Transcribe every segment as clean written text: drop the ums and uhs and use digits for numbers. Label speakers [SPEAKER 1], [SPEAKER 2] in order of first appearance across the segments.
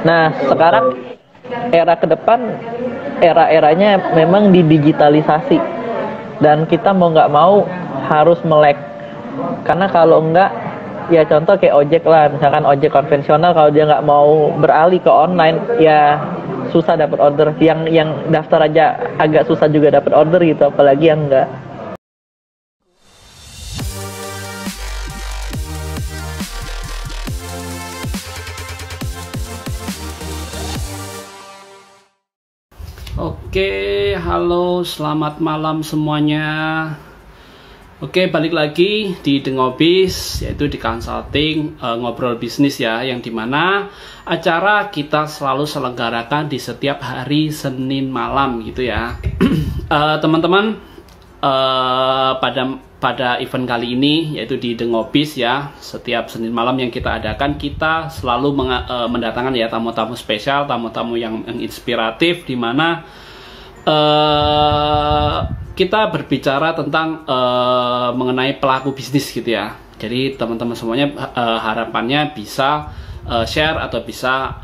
[SPEAKER 1] Nah, sekarang era ke depan, era-eranya memang didigitalisasi. Dan kita mau nggak mau harus melek. Karena kalau nggak, ya contoh kayak ojek lah. Misalkan ojek konvensional, kalau dia nggak mau beralih ke online, ya susah dapat order. Yang daftar aja agak susah juga dapat order gitu, apalagi yang nggak.
[SPEAKER 2] Oke, halo, selamat malam semuanya. Oke, balik lagi di The Ngobis, yaitu di consulting ngobrol bisnis ya, yang dimana acara kita selalu selenggarakan di setiap hari Senin malam gitu ya. Teman-teman, pada event kali ini, yaitu di The Ngobis ya, setiap Senin malam yang kita adakan, kita selalu mendatangkan ya tamu-tamu spesial, tamu-tamu yang inspiratif, di mana kita berbicara tentang mengenai pelaku bisnis gitu ya. Jadi teman-teman semuanya harapannya bisa share atau bisa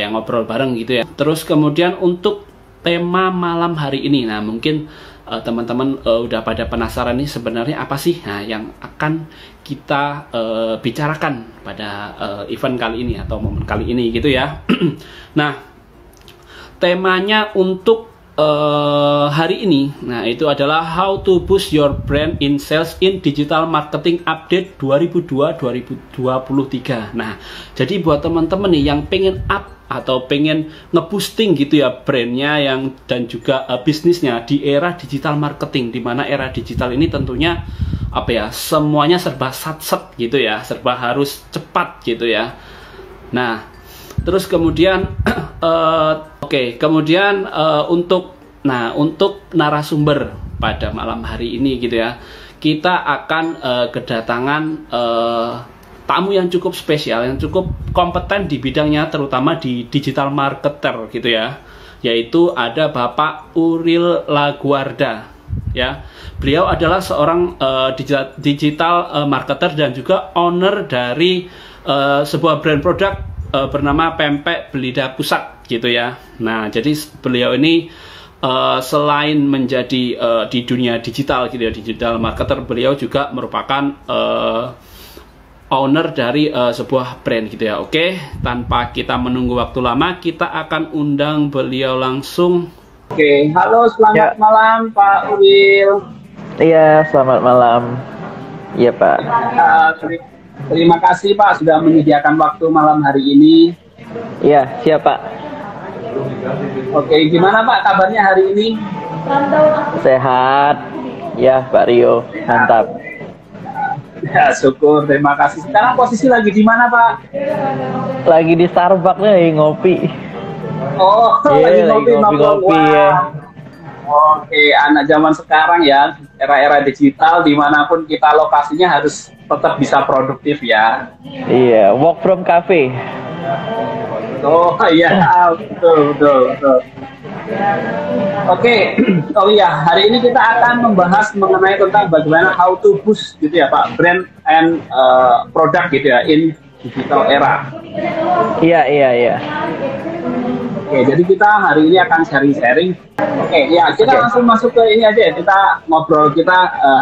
[SPEAKER 2] ngobrol bareng gitu ya. Terus kemudian untuk tema malam hari ini, nah mungkin teman-teman udah pada penasaran nih sebenarnya apa sih yang akan kita bicarakan pada event kali ini atau momen kali ini gitu ya. Nah, temanya untuk hari ini, nah itu adalah How to Boost Your Brand in Sales in Digital Marketing Update 2002-2023. Nah, jadi buat teman-teman nih yang pengen up atau pengen ngeboosting gitu ya brandnya dan juga bisnisnya di era digital marketing, di mana era digital ini tentunya semuanya serba satset gitu ya, serba harus cepat gitu ya. Nah, terus kemudian untuk narasumber pada malam hari ini gitu ya, kita akan kedatangan tamu yang cukup spesial, yang cukup kompeten di bidangnya, terutama di digital marketer gitu ya, yaitu ada Bapak Uril Laguarda ya. Beliau adalah seorang digital marketer dan juga owner dari sebuah brand produk bernama Pempek Belida Pusat gitu ya. Nah, jadi beliau ini selain menjadi di dunia digital gitu ya, digital marketer, beliau juga merupakan owner dari sebuah brand gitu ya. Oke, tanpa kita menunggu waktu lama, kita akan undang beliau langsung.
[SPEAKER 3] Oke, halo, selamat malam Pak Uril.
[SPEAKER 1] Iya, selamat malam. Iya Pak.
[SPEAKER 3] Terima kasih Pak sudah menyediakan waktu malam hari ini.
[SPEAKER 1] Iya, siap Pak.
[SPEAKER 3] Oke, gimana Pak kabarnya hari ini?
[SPEAKER 1] Sehat. Ya Pak Rio, mantap.
[SPEAKER 3] Ya, syukur, terima kasih. Sekarang posisi lagi di mana Pak?
[SPEAKER 1] Lagi di Starbucks nih, ngopi.
[SPEAKER 3] Oh, lagi ngopi
[SPEAKER 1] ya.
[SPEAKER 3] Oke, anak zaman sekarang ya, era-era digital, dimanapun kita lokasinya harus tetap bisa produktif ya.
[SPEAKER 1] Iya, work from cafe.
[SPEAKER 3] Oh iya, betul. Oke, oh iya, hari ini kita akan membahas mengenai tentang bagaimana how to boost gitu ya Pak, brand and product gitu ya in digital era.
[SPEAKER 1] Iya.
[SPEAKER 3] Oke, jadi kita hari ini akan sharing-sharing. Oke, ya kita langsung masuk ke ini aja ya. Kita ngobrol,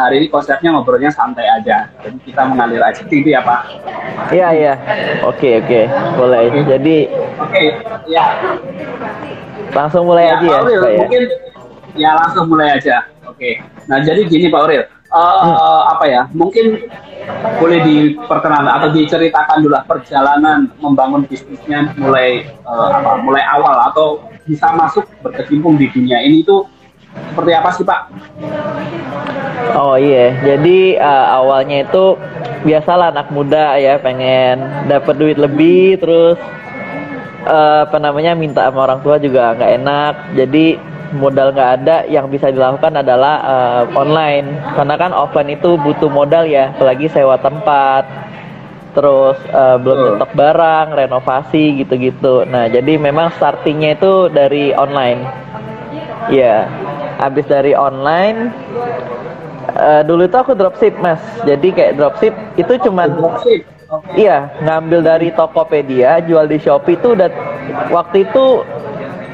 [SPEAKER 3] hari ini konsepnya ngobrolnya santai aja. Jadi kita mengalir aja gitu ya Pak.
[SPEAKER 1] Iya. Oke. Boleh.
[SPEAKER 3] Oke.
[SPEAKER 1] Jadi
[SPEAKER 3] ya.
[SPEAKER 1] Langsung mulai aja ya.
[SPEAKER 3] Pak Uril, mungkin ya langsung mulai aja. Oke. Nah, jadi gini Pak Uril. Mungkin boleh diperkenalkan atau diceritakan dulu perjalanan membangun bisnisnya mulai awal atau bisa masuk berkecimpung di dunia ini itu seperti apa sih Pak?
[SPEAKER 1] Oh iya, jadi awalnya itu biasalah anak muda ya, pengen dapat duit lebih, terus minta sama orang tua juga nggak enak, jadi modal nggak ada, yang bisa dilakukan adalah online, karena kan offline itu butuh modal ya, apalagi sewa tempat, terus belum nyetok barang, renovasi gitu-gitu. Nah, jadi memang startingnya itu dari online. Ya, habis dari online, dulu itu aku dropship Mas. Jadi kayak dropship itu cuman, iya, ngambil dari Tokopedia, jual di Shopee itu udah Waktu itu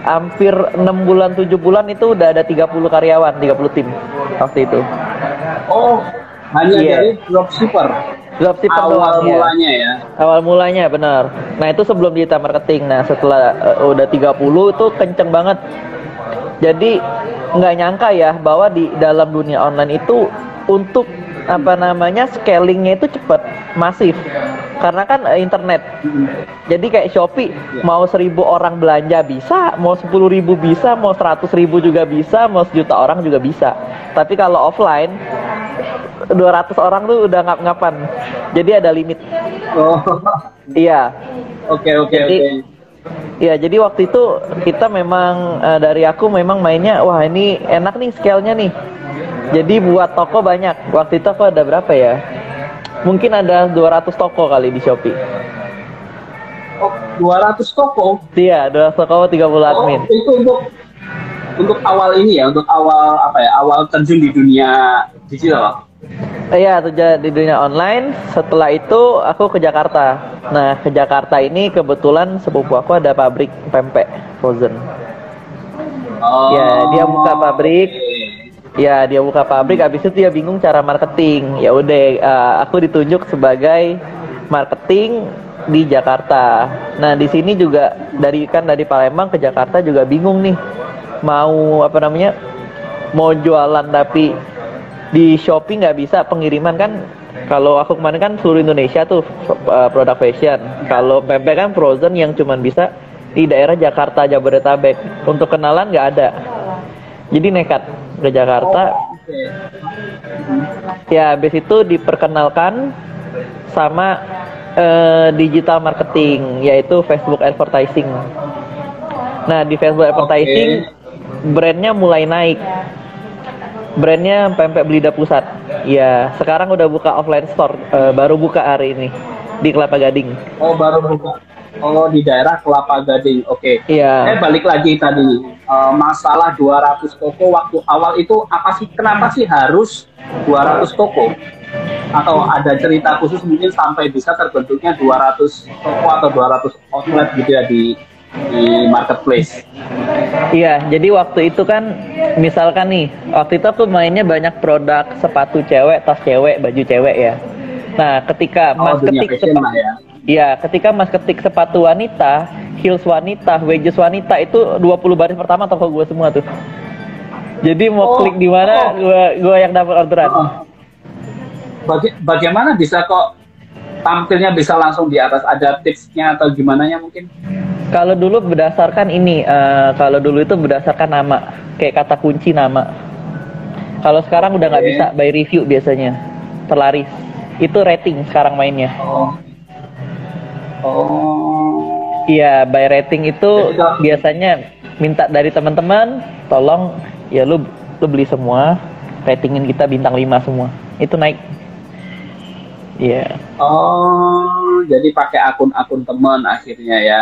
[SPEAKER 1] hampir 6 bulan 7 bulan itu udah ada 30 karyawan, 30 tim waktu itu.
[SPEAKER 3] Oh, hanya dari dropshipper.
[SPEAKER 1] Dropshipper
[SPEAKER 3] awal
[SPEAKER 1] doang,
[SPEAKER 3] mulanya ya.
[SPEAKER 1] Awal mulanya benar. Nah, itu sebelum digital marketing. Nah, setelah udah 30 itu kenceng banget. Jadi nggak nyangka ya bahwa di dalam dunia online itu untuk apa namanya scalingnya itu cepat, masif, karena kan internet. Jadi kayak Shopee mau 1.000 orang belanja bisa, mau 10.000 bisa, mau 100.000 juga bisa, mau 1.000.000 orang juga bisa. Tapi kalau offline 200 orang tuh udah ngap-ngapan, jadi ada limit.
[SPEAKER 3] Oh.
[SPEAKER 1] Iya.
[SPEAKER 3] Oke.
[SPEAKER 1] Ya, jadi waktu itu kita memang dari aku memang mainnya, wah ini enak nih scale-nya nih. Jadi buat toko banyak. Waktu itu aku ada berapa ya? Mungkin ada 200 toko kali di Shopee.
[SPEAKER 3] Oh, 200 toko?
[SPEAKER 1] Iya, 200 toko, 30 admin.
[SPEAKER 3] Oh, itu untuk awal ini ya, untuk awal apa ya? Awal terjun di dunia digital.
[SPEAKER 1] Iya, di dunia online. Setelah itu aku ke Jakarta. Nah, ke Jakarta ini kebetulan sepupu aku ada pabrik pempek frozen.
[SPEAKER 3] Oh,
[SPEAKER 1] ya, dia buka pabrik. Ya, dia buka pabrik, habis itu dia bingung cara marketing. Ya udah, aku ditunjuk sebagai marketing di Jakarta. Nah, di sini juga dari Palembang ke Jakarta juga bingung nih. Mau apa namanya? Mau jualan tapi di Shopee nggak bisa pengiriman kan. Kalau aku kemarin kan seluruh Indonesia tuh produk fashion. Kalau pempek kan frozen yang cuman bisa di daerah Jakarta, Jabodetabek. Untuk kenalan nggak ada. Jadi nekat ke Jakarta. Ya, habis itu diperkenalkan sama digital marketing, yaitu Facebook advertising. Nah, di Facebook advertising brandnya mulai naik. Brandnya Pempek Belida Pusat. Ya, sekarang udah buka offline store, baru buka hari ini di Kelapa Gading. Oh, baru buka.
[SPEAKER 3] Oh, di daerah Kelapa Gading. Oke.
[SPEAKER 1] Iya.
[SPEAKER 3] Balik lagi tadi masalah 200 toko waktu awal itu apa sih? Kenapa sih harus 200 toko? Atau ada cerita khusus mungkin sampai bisa terbentuknya 200 toko atau 200 outlet gitu ya di marketplace?
[SPEAKER 1] Iya, jadi waktu itu kan misalkan nih, waktu itu aku mainnya banyak produk sepatu cewek, tas cewek, baju cewek ya. Nah, ketika Mas ketik ketika Mas ketik sepatu wanita, heels wanita, wedges wanita, itu 20 baris pertama toko gue semua tuh. Jadi mau klik di mana, gue yang dapat orderan.
[SPEAKER 3] Bagaimana bisa kok tampilnya bisa langsung di atas? Ada tipsnya atau gimana ya mungkin?
[SPEAKER 1] Kalau dulu berdasarkan ini, kalau dulu itu berdasarkan nama, kayak kata kunci nama. Kalau sekarang udah nggak bisa by review biasanya, terlaris. Itu rating sekarang mainnya. Iya, by rating itu biasanya minta dari teman-teman, tolong ya lu beli semua, ratingin kita bintang 5 semua. Itu naik. Iya.
[SPEAKER 3] Oh, jadi pakai akun-akun teman akhirnya ya.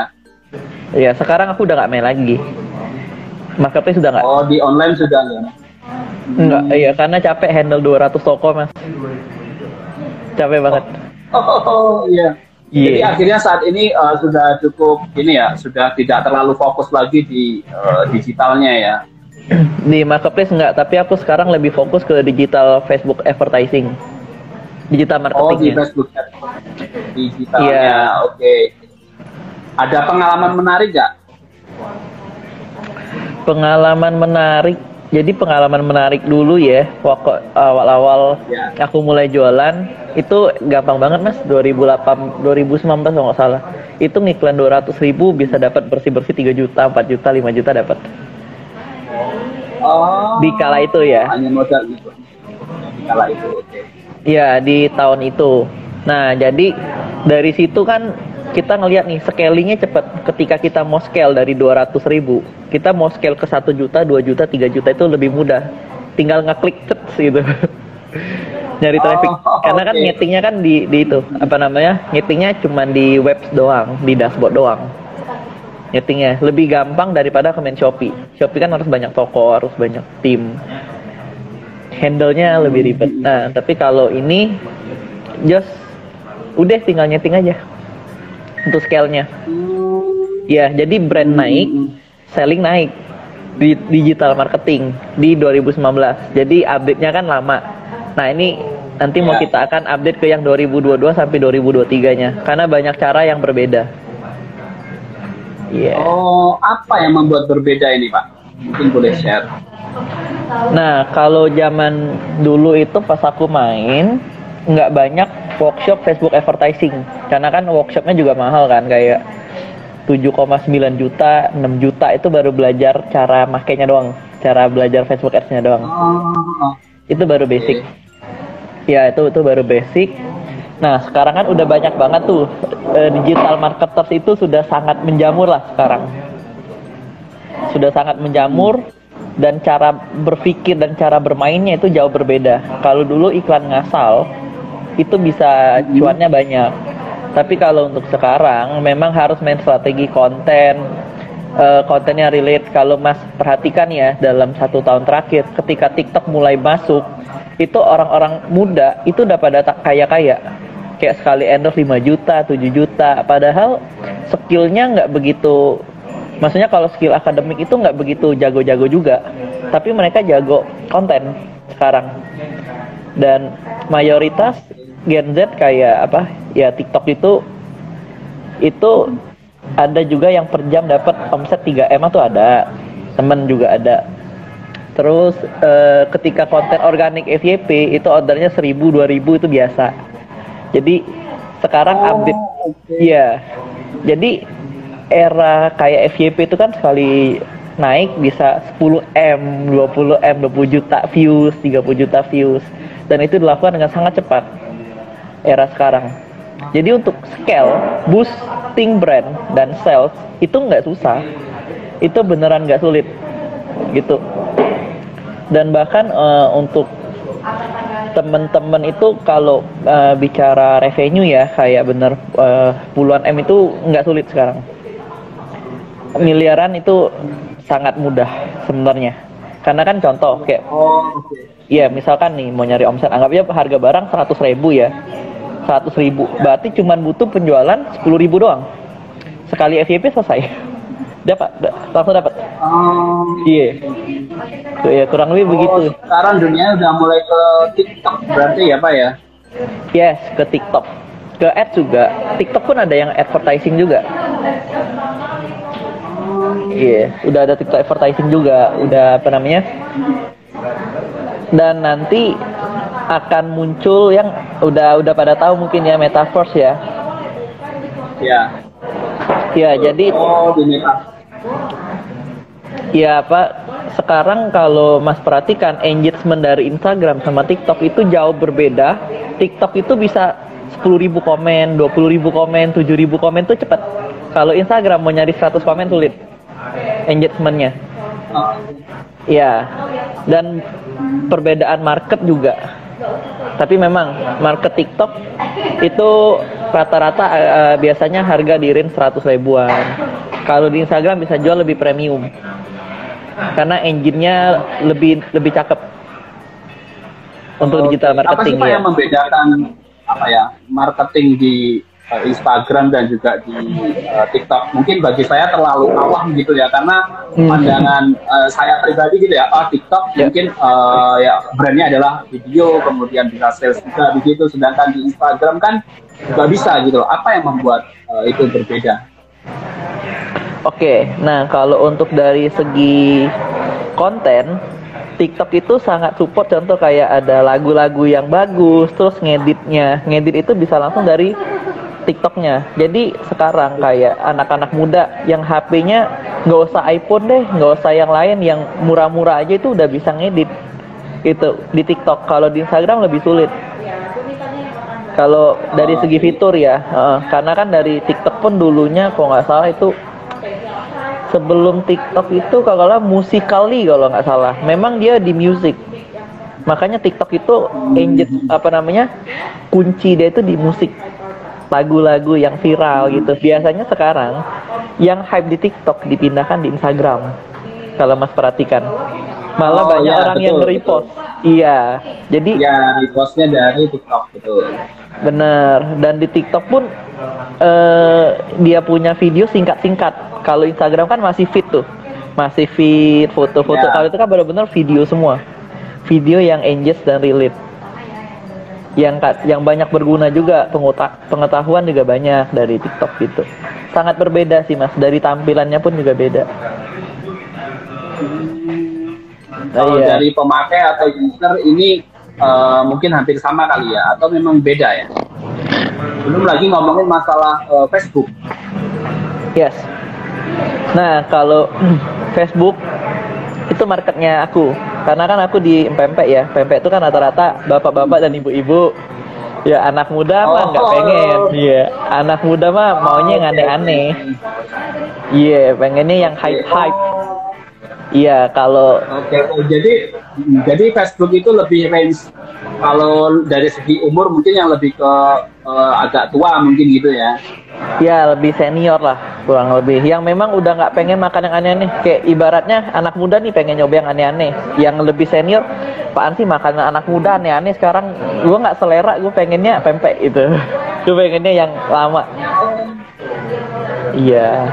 [SPEAKER 1] Iya, sekarang aku udah nggak main lagi. Marketplace sudah nggak. Oh,
[SPEAKER 3] di online sudah nggak?
[SPEAKER 1] Enggak, iya, karena capek handle 200 toko, Mas. Capek banget.
[SPEAKER 3] Oh, iya. Jadi akhirnya saat ini sudah cukup ini ya, sudah tidak terlalu fokus lagi di digitalnya ya.
[SPEAKER 1] Di marketplace enggak, tapi aku sekarang lebih fokus ke digital Facebook advertising, digital marketing.
[SPEAKER 3] Oh, di Facebook digitalnya, oke. Ada pengalaman menarik nggak?
[SPEAKER 1] Pengalaman menarik. Jadi pengalaman menarik dulu ya, waktu awal-awal aku mulai jualan itu gampang banget Mas. 2019 kalau nggak salah, itu ngiklan 200.000 bisa dapat bersih-bersih 3 juta, 4 juta, 5 juta dapat.
[SPEAKER 3] Oh.
[SPEAKER 1] Di kala itu ya.
[SPEAKER 3] Hanya modal gitu. Di kala itu, oke.
[SPEAKER 1] Iya, di tahun itu. Nah, jadi dari situ kan kita ngelihat nih scalingnya cepat. Ketika kita mau scale dari 200.000, kita mau scale ke 1 juta, 2 juta, 3 juta itu lebih mudah. Tinggal ngeklik gitu. Nyari traffic. Karena kan nyetingnya kan di itu, apa namanya? Nyetingnya cuma di web doang, di dashboard doang. Nyetingnya lebih gampang daripada ke main Shopee. Shopee kan harus banyak toko, harus banyak tim. Handle-nya lebih ribet. Nah, tapi kalau ini just udah tinggal nyeting aja untuk scale-nya. Ya, jadi brand naik, selling naik di digital marketing di 2019. Jadi update-nya kan lama. Nah, ini nanti mau kita akan update ke yang 2022 sampai 2023-nya karena banyak cara yang berbeda.
[SPEAKER 3] Yeah. Oh, apa yang membuat berbeda ini, Pak? Mungkin boleh share.
[SPEAKER 1] Nah, kalau zaman dulu itu pas aku main nggak banyak workshop Facebook advertising karena kan workshopnya juga mahal kan, kayak 7,9 juta, 6 juta itu baru belajar cara makainya doang, cara belajar Facebook Ads-nya doang. Itu baru basic. Ya, itu baru basic. Nah, sekarang kan udah banyak banget tuh digital marketers itu sudah sangat menjamur lah sekarang. Sudah sangat menjamur dan cara berpikir dan cara bermainnya itu jauh berbeda. Kalau dulu iklan ngasal itu bisa cuannya banyak. Tapi kalau untuk sekarang memang harus main strategi konten, kontennya relate. Kalau Mas perhatikan ya, dalam 1 tahun terakhir ketika TikTok mulai masuk, itu orang-orang muda itu udah pada kaya-kaya. Kayak sekali endorse 5 juta, 7 juta. Padahal skillnya nggak begitu, maksudnya kalau skill akademik itu nggak begitu jago-jago juga. Tapi mereka jago konten sekarang. Dan mayoritas Gen Z kayak apa ya, TikTok itu ada juga yang per jam dapat omset 3M tuh ada, temen juga ada. Terus ketika konten organik FYP itu ordernya 1000 2000 itu biasa. Jadi sekarang update ya. Jadi era kayak FYP itu kan sekali naik bisa 10M, 20M, 20 juta views, 30 juta views, dan itu dilakukan dengan sangat cepat era sekarang. Jadi untuk scale, boosting brand dan sales itu nggak susah, itu beneran nggak sulit gitu. Dan bahkan untuk temen-temen itu kalau bicara revenue ya, kayak bener puluhan M itu nggak sulit sekarang. Miliaran itu sangat mudah sebenarnya. Karena kan contoh kayak, iya misalkan nih mau nyari omset, anggapnya harga barang 100.000 ya, 100.000 berarti cuman butuh penjualan 10.000 doang. Sekali FYP selesai. Langsung dapat. Iya. Ya kurang lebih begitu.
[SPEAKER 3] Sekarang dunia udah mulai ke TikTok berarti ya, Pak ya?
[SPEAKER 1] Yes, ke TikTok. Ke ads juga. TikTok pun ada yang advertising juga. Iya, udah ada TikTok advertising juga, udah apa namanya? Dan nanti akan muncul yang udah pada tahu mungkin ya, Metaverse ya.
[SPEAKER 3] Ya.
[SPEAKER 1] Ya, jadi ya Pak, sekarang kalau Mas perhatikan engagement dari Instagram sama TikTok itu jauh berbeda. TikTok itu bisa 10.000 komen, 20.000 komen, 7.000 komen tuh cepat. Kalau Instagram mau nyari 100 komen sulit engagementnya. Ya, dan perbedaan market juga. Tapi memang market TikTok itu rata-rata biasanya harga di range 100 ribuan. Kalau di Instagram bisa jual lebih premium karena engine-nya lebih cakep untuk digital marketing.
[SPEAKER 3] Apa sih Pak yang membedakan apa ya marketing di Instagram dan juga di TikTok? Mungkin bagi saya terlalu awam gitu ya, karena pandangan saya pribadi gitu ya, TikTok mungkin ya brandnya adalah video, kemudian bisa sales juga begitu, sedangkan di Instagram kan nggak bisa gitu. Apa yang membuat itu berbeda?
[SPEAKER 1] Oke, nah kalau untuk dari segi konten, TikTok itu sangat support, contoh kayak ada lagu-lagu yang bagus, terus ngedit itu bisa langsung dari TikToknya. Jadi sekarang kayak anak-anak muda yang HP-nya nggak usah iPhone deh, nggak usah yang lain, yang murah-murah aja itu udah bisa ngedit itu di TikTok. Kalau di Instagram lebih sulit kalau dari segi fitur ya, karena kan dari TikTok pun dulunya kalau nggak salah itu sebelum TikTok itu kalau nggak Musical.ly kalau nggak salah, memang dia di music. Makanya TikTok itu kunci dia itu di musik, lagu-lagu yang viral gitu. Biasanya sekarang yang hype di TikTok dipindahkan di Instagram. Kalau Mas perhatikan, malah banyak orang yang nge-repost. Iya, jadi
[SPEAKER 3] ya repostnya dari TikTok betul.
[SPEAKER 1] bener. Dan di TikTok pun dia punya video singkat-singkat. Kalau Instagram kan masih feed tuh, masih feed foto-foto.
[SPEAKER 3] Ya.
[SPEAKER 1] Kalau itu kan benar-benar video semua, video yang engage dan relate, yang banyak berguna juga, pengetahuan juga banyak dari TikTok gitu. Sangat berbeda sih mas, dari tampilannya pun juga beda.
[SPEAKER 3] Kalau
[SPEAKER 1] Iya.
[SPEAKER 3] dari pemakai atau user ini mungkin hampir sama kali ya, atau memang beda ya? Belum lagi ngomongin masalah Facebook.
[SPEAKER 1] Yes. Nah, kalau Facebook itu marketnya aku. Karena kan aku di pempek ya. Pempek itu kan rata-rata bapak-bapak dan ibu-ibu. Ya anak muda mah nggak pengen. Iya, anak muda mah maunya yang aneh-aneh. Iya, pengennya yang hype-hype. Iya, kalau
[SPEAKER 3] Oke, jadi Facebook itu lebih range, kalau dari segi umur mungkin yang lebih ke agak tua mungkin gitu ya.
[SPEAKER 1] ya lebih senior lah, kurang lebih. Yang memang udah nggak pengen makan yang aneh-aneh. Kayak ibaratnya anak muda nih pengen nyoba yang aneh-aneh. Yang lebih senior, apaan sih makan anak muda aneh-aneh sekarang? Gue nggak selera, gue pengennya pempek itu. Gue pengennya yang lama. Iya.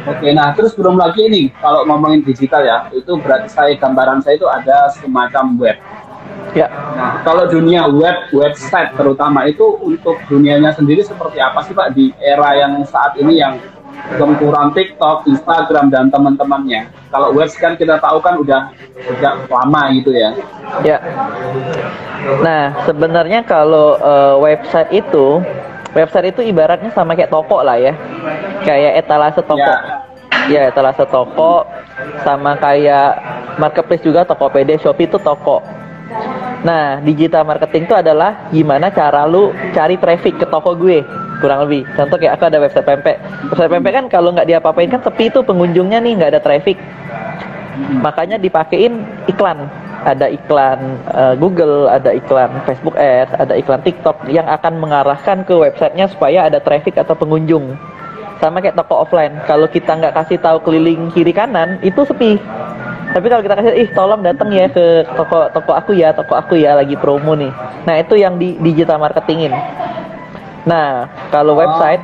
[SPEAKER 3] Oke, nah terus belum lagi ini kalau ngomongin digital ya, itu berarti gambaran saya itu ada semacam web.
[SPEAKER 1] Ya.
[SPEAKER 3] Nah, kalau dunia website terutama itu untuk dunianya sendiri seperti apa sih Pak di era yang saat ini yang gempuran TikTok, Instagram dan teman-temannya. Kalau website kan kita tahu kan udah sejak lama gitu ya.
[SPEAKER 1] Ya. Nah, sebenarnya kalau website itu ibaratnya sama kayak toko lah ya. Kayak etalase toko. Ya, etalase toko, sama kayak marketplace juga, Tokopedia, Shopee itu toko. Nah, digital marketing itu adalah gimana cara lu cari traffic ke toko gue, kurang lebih. Contoh kayak aku ada website pempek. Website pempek kan kalau nggak diapa-apain kan sepi tuh pengunjungnya nih, nggak ada traffic. Makanya dipakein iklan. Ada iklan Google, ada iklan Facebook Ads, ada iklan TikTok yang akan mengarahkan ke websitenya supaya ada traffic atau pengunjung. Sama kayak toko offline. Kalau kita nggak kasih tahu keliling kiri kanan, itu sepi. Tapi kalau kita kasih, tolong datang ya ke toko aku ya lagi promo nih. Nah itu yang di digital marketingin. Nah kalau website,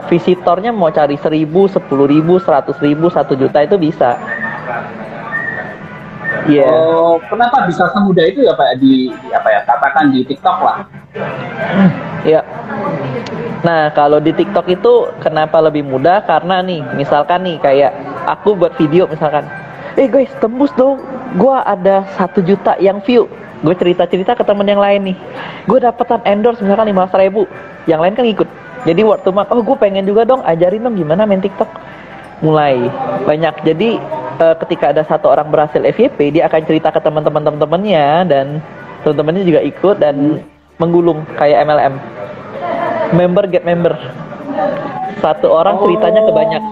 [SPEAKER 1] visitornya mau cari 1.000, 10.000, 100.000, 1 juta itu bisa. Iya.
[SPEAKER 3] Oh, kenapa bisa semudah itu ya Pak di apa ya, katakan di TikTok lah.
[SPEAKER 1] Ya. Nah, kalau di TikTok itu kenapa lebih mudah? Karena nih, misalkan nih kayak aku buat video misalkan, guys, tembus dong, gua ada 1 juta yang view. Gue cerita-cerita ke temen yang lain nih, gue dapetan endorse misalkan 500.000, yang lain kan ikut. Jadi word to mouth, gue pengen juga dong, ajarin dong gimana main TikTok. Mulai banyak. Jadi ketika ada satu orang berhasil FYP, dia akan cerita ke teman-temannya dan teman-temannya juga ikut dan menggulung kayak MLM. Member get member. Satu orang ceritanya ke banyak.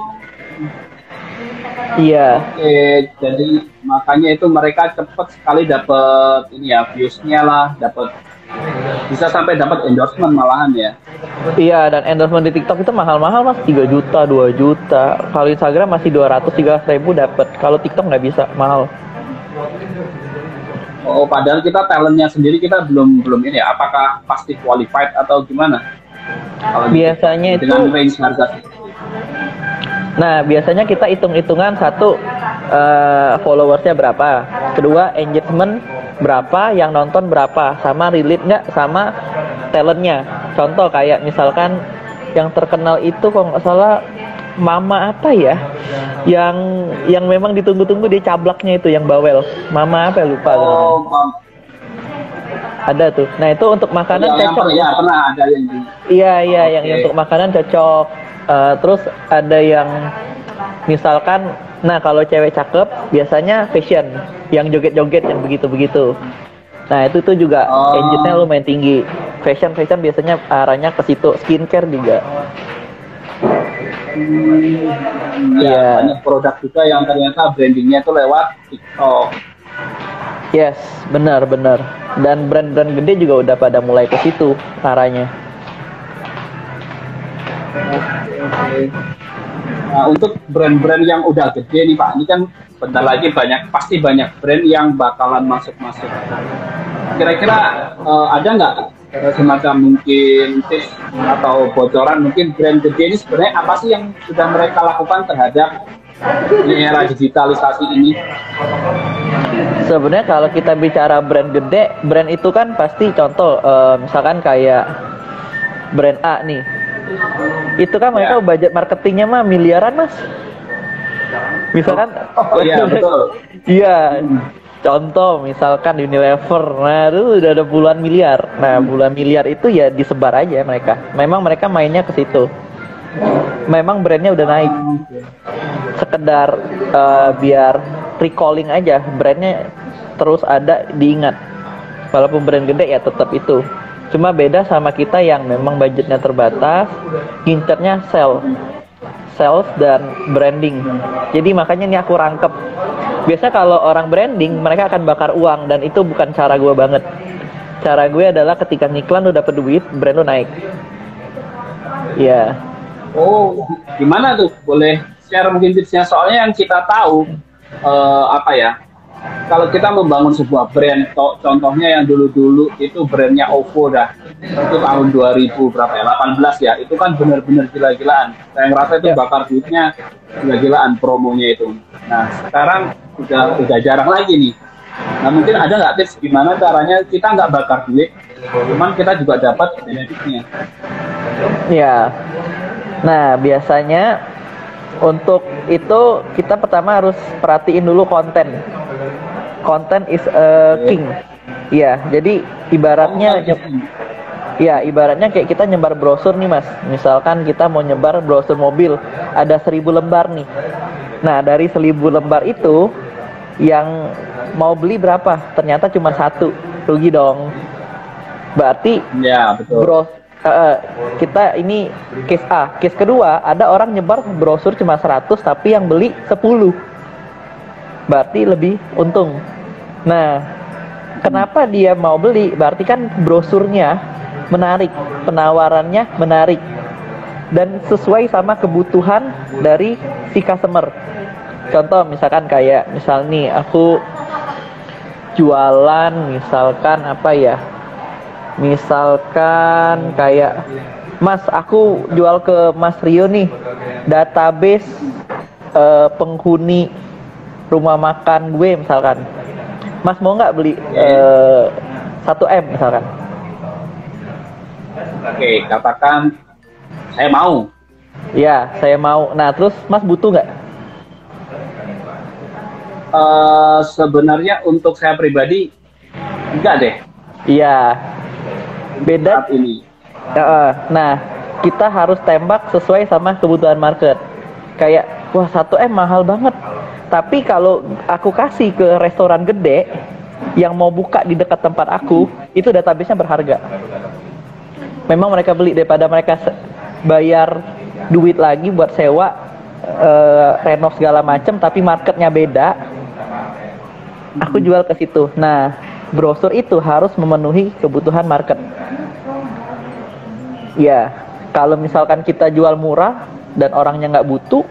[SPEAKER 1] Iya.
[SPEAKER 3] Oke, jadi makanya itu mereka cepat sekali dapat ini ya, viewsnya lah, dapat bisa sampai dapat endorsement malahan ya.
[SPEAKER 1] Iya, dan endorsement di TikTok itu mahal-mahal mas, 3 juta, 2 juta. Kalau Instagram masih 200-300 ribu dapat. Kalau TikTok nggak bisa, mahal.
[SPEAKER 3] Oh, padahal kita talentnya sendiri kita belum ini ya. Apakah pasti qualified atau gimana? Kalau
[SPEAKER 1] biasanya itu
[SPEAKER 3] dengan range harga.
[SPEAKER 1] Nah, biasanya kita hitung-hitungan satu, followersnya berapa, kedua engagement berapa, yang nonton berapa, sama relate nggak sama talentnya. Contoh kayak misalkan yang terkenal itu kalau nggak salah Mama apa ya, yang memang ditunggu-tunggu dia cablaknya itu yang bawel, Mama apa ya, lupa. Ada tuh. Nah itu untuk makanan cocok.
[SPEAKER 3] Ya pernah ada yang
[SPEAKER 1] Iya, yang untuk makanan cocok. Terus ada yang misalkan, nah kalau cewek cakep biasanya fashion, yang joget-joget yang begitu-begitu. Nah itu tuh juga engine-nya lumayan tinggi. Fashion biasanya arahnya ke situ. Skincare juga.
[SPEAKER 3] Ya, banyak produk juga yang ternyata brandingnya itu lewat TikTok.
[SPEAKER 1] Yes, benar. Dan brand-brand gede juga udah pada mulai ke situ arahnya.
[SPEAKER 3] Oke. Nah, untuk brand-brand yang udah gede nih Pak, ini kan bentar lagi pasti banyak brand yang bakalan masuk. kira-kira ada nggak semacam mungkin tips atau bocoran mungkin brand gede ini sebenarnya apa sih yang sudah mereka lakukan terhadap di era digitalisasi ini?
[SPEAKER 1] Sebenarnya kalau kita bicara brand gede, brand itu kan pasti contoh misalkan kayak brand A nih. Itu kan mereka budget marketingnya mah miliaran, Mas. Misalkan
[SPEAKER 3] iya betul.
[SPEAKER 1] Iya. Contoh misalkan Unilever, nah itu udah ada puluhan miliar. Nah puluhan miliar itu ya disebar aja mereka. Memang mereka mainnya ke situ. Memang brandnya udah naik. Sekedar biar recalling aja, brandnya terus ada diingat. Walaupun brand gede ya tetap itu. Cuma beda sama kita yang memang budgetnya terbatas, ngincernya sales dan branding. Jadi makanya ini aku rangkep. Biasa kalau orang branding mereka akan bakar uang dan itu bukan cara gue banget. Cara gue adalah ketika ngiklan lu dapet duit, brand lu naik. Ya.
[SPEAKER 3] Oh, gimana tuh? Boleh share mungkin tipsnya? Soalnya yang kita tahu apa ya? Kalau kita membangun sebuah brand, contohnya yang dulu-dulu itu brandnya OVO dah, itu tahun 2000 berapa ya, 18 ya, itu kan benar-benar gila-gilaan. Saya ngerasa itu bakar duitnya gila-gilaan promonya itu. Nah sekarang udah jarang lagi nih. Nah mungkin ada nggak tips gimana caranya kita nggak bakar duit, cuman kita juga dapat benefitnya?
[SPEAKER 1] Ya. Nah biasanya untuk itu kita pertama harus perhatiin dulu konten. Content is a king. Ya, jadi ibaratnya ibaratnya kayak kita nyebar brosur nih, Mas. Misalkan kita mau nyebar brosur mobil, ada 1000 lembar nih. Nah, dari 1000 lembar itu yang mau beli berapa? Ternyata cuma 1. Rugi dong. Berarti
[SPEAKER 3] ya, betul.
[SPEAKER 1] Kita ini case A. Case kedua, ada orang nyebar brosur cuma 100 tapi yang beli 10. Berarti lebih untung. Nah, kenapa dia mau beli? Berarti kan brosurnya menarik, penawarannya menarik, dan sesuai sama kebutuhan dari si customer. Contoh misalkan kayak, misal nih aku jualan misalkan apa ya? Misalkan kayak, Mas, aku jual ke Mas Rio nih database penghuni rumah makan gue misalkan. Mas mau nggak beli 1M misalkan?
[SPEAKER 3] Oke, katakan saya mau.
[SPEAKER 1] Ya, saya mau. Nah, terus Mas butuh nggak?
[SPEAKER 3] Sebenarnya untuk saya pribadi enggak deh.
[SPEAKER 1] Iya. Beda.
[SPEAKER 3] Saat ini.
[SPEAKER 1] Nah, kita harus tembak sesuai sama kebutuhan market. Kayak, wah 1M mahal banget. Tapi kalau aku kasih ke restoran gede yang mau buka di dekat tempat aku, itu database-nya berharga. Memang mereka beli daripada mereka bayar duit lagi buat sewa, renov segala macam, tapi marketnya beda. Aku jual ke situ. Nah, brosur itu harus memenuhi kebutuhan market. Ya, kalau misalkan kita jual murah dan orangnya nggak butuh,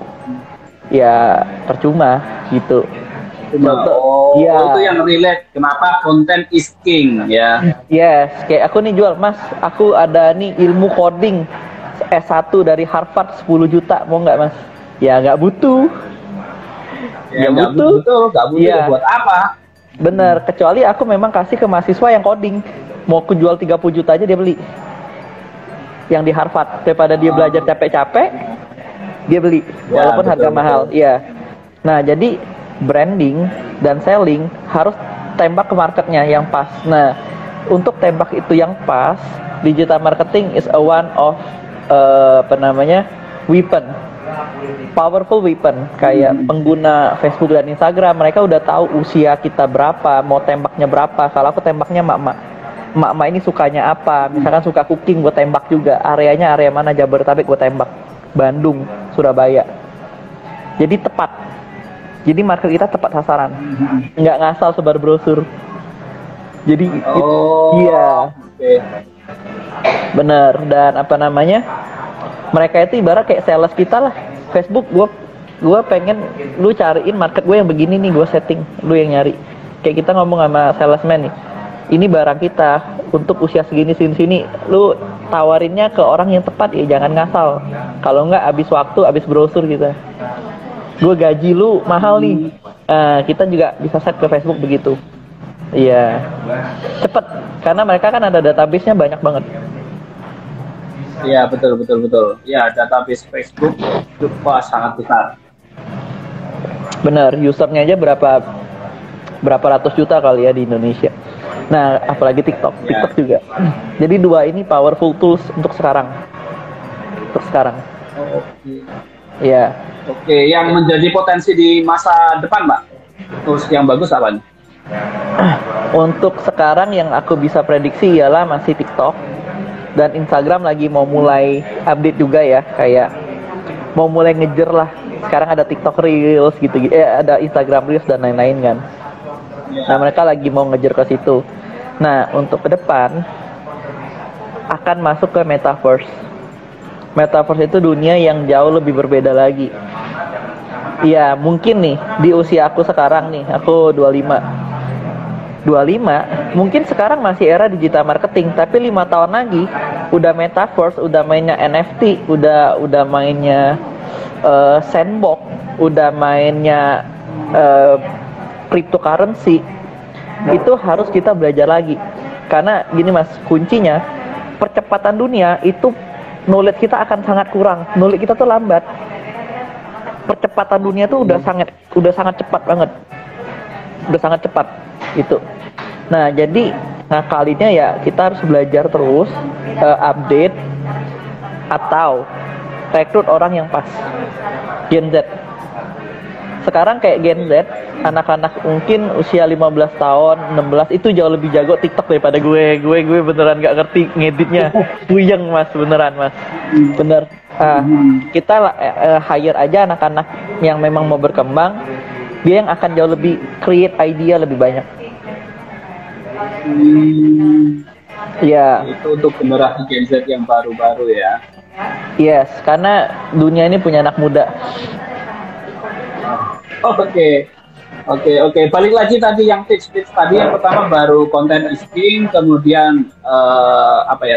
[SPEAKER 1] ya percuma gitu.
[SPEAKER 3] Itu yang relate kenapa content is king ya.
[SPEAKER 1] Yes, kayak aku nih jual, Mas, aku ada nih ilmu coding S1 dari Harvard 10 juta, mau nggak, Mas? Ya nggak butuh.
[SPEAKER 3] Ya nggak butuh ya. Buat apa?
[SPEAKER 1] Bener, kecuali aku memang kasih ke mahasiswa yang coding, mau aku jual 30 juta aja dia beli. Yang di Harvard, daripada dia belajar capek-capek, dia beli walaupun harga mahal. Iya. Nah, jadi branding dan selling harus tembak ke marketnya yang pas. Nah, untuk tembak itu yang pas, digital marketing is a one of weapon, powerful weapon. Kayak pengguna Facebook dan Instagram, mereka udah tahu usia kita berapa, mau tembaknya berapa. Kalau aku tembaknya mak ini sukanya apa, misalkan suka cooking, gue tembak juga. Areanya area mana, Jabodetabek gue tembak, Bandung, Surabaya. Jadi tepat. Jadi market kita tepat sasaran, nggak ngasal sebar brosur. Jadi iya, bener. Dan mereka itu ibarat kayak sales kita lah. Facebook gue pengen lu cariin market gue yang begini nih, gue setting, lu yang nyari. Kayak kita ngomong sama salesman nih, ini barang kita untuk usia segini sini, lu tawarinnya ke orang yang tepat ya, jangan ngasal. Kalau nggak habis waktu, habis brosur kita. Gue gaji lu mahal nih. Kita juga bisa set ke Facebook begitu. Iya, cepet karena mereka kan ada database-nya banyak banget.
[SPEAKER 3] Iya, betul. Ya, database Facebook itu sangat besar.
[SPEAKER 1] Bener, usernya aja berapa ratus juta kali ya di Indonesia. Nah, apalagi TikTok juga. Jadi dua ini powerful tools untuk sekarang. Iya.
[SPEAKER 3] Oke, yang menjadi potensi di masa depan, Pak? Tools yang bagus apa nih?
[SPEAKER 1] Untuk sekarang yang aku bisa prediksi ialah masih TikTok, dan Instagram lagi mau mulai update juga ya, kayak mau mulai ngejer lah. Sekarang ada TikTok Reels gitu, ada Instagram Reels dan lain-lain kan. Nah, mereka lagi mau ngejar ke situ. Nah, untuk ke depan akan masuk ke metaverse. Metaverse itu dunia yang jauh lebih berbeda lagi. Iya, mungkin nih di usia aku sekarang nih, aku 25, mungkin sekarang masih era digital marketing, tapi 5 tahun lagi udah metaverse, udah mainnya NFT, udah mainnya sandbox, udah mainnya cryptocurrency. Itu harus kita belajar lagi. Karena gini Mas, kuncinya percepatan dunia itu knowledge kita akan sangat kurang. Knowledge kita tuh lambat. Percepatan dunia tuh udah sangat cepat banget. Udah sangat cepat itu. Nah, jadi kalinya ya kita harus belajar terus, update atau rekrut orang yang pas. Gen Z. Sekarang kayak Gen Z, anak-anak mungkin usia 15 tahun, 16 itu jauh lebih jago TikTok daripada gue. Gue beneran gak ngerti ngeditnya. Puyeng Mas, beneran Mas. Bener. Kita hire aja anak-anak yang memang mau berkembang, dia yang akan jauh lebih create idea lebih banyak. Ya. Itu untuk generasi Gen Z yang baru-baru ya. Yes, karena dunia ini punya anak muda.
[SPEAKER 3] Oke. Balik lagi tadi yang tips tadi, yang pertama baru content is king, kemudian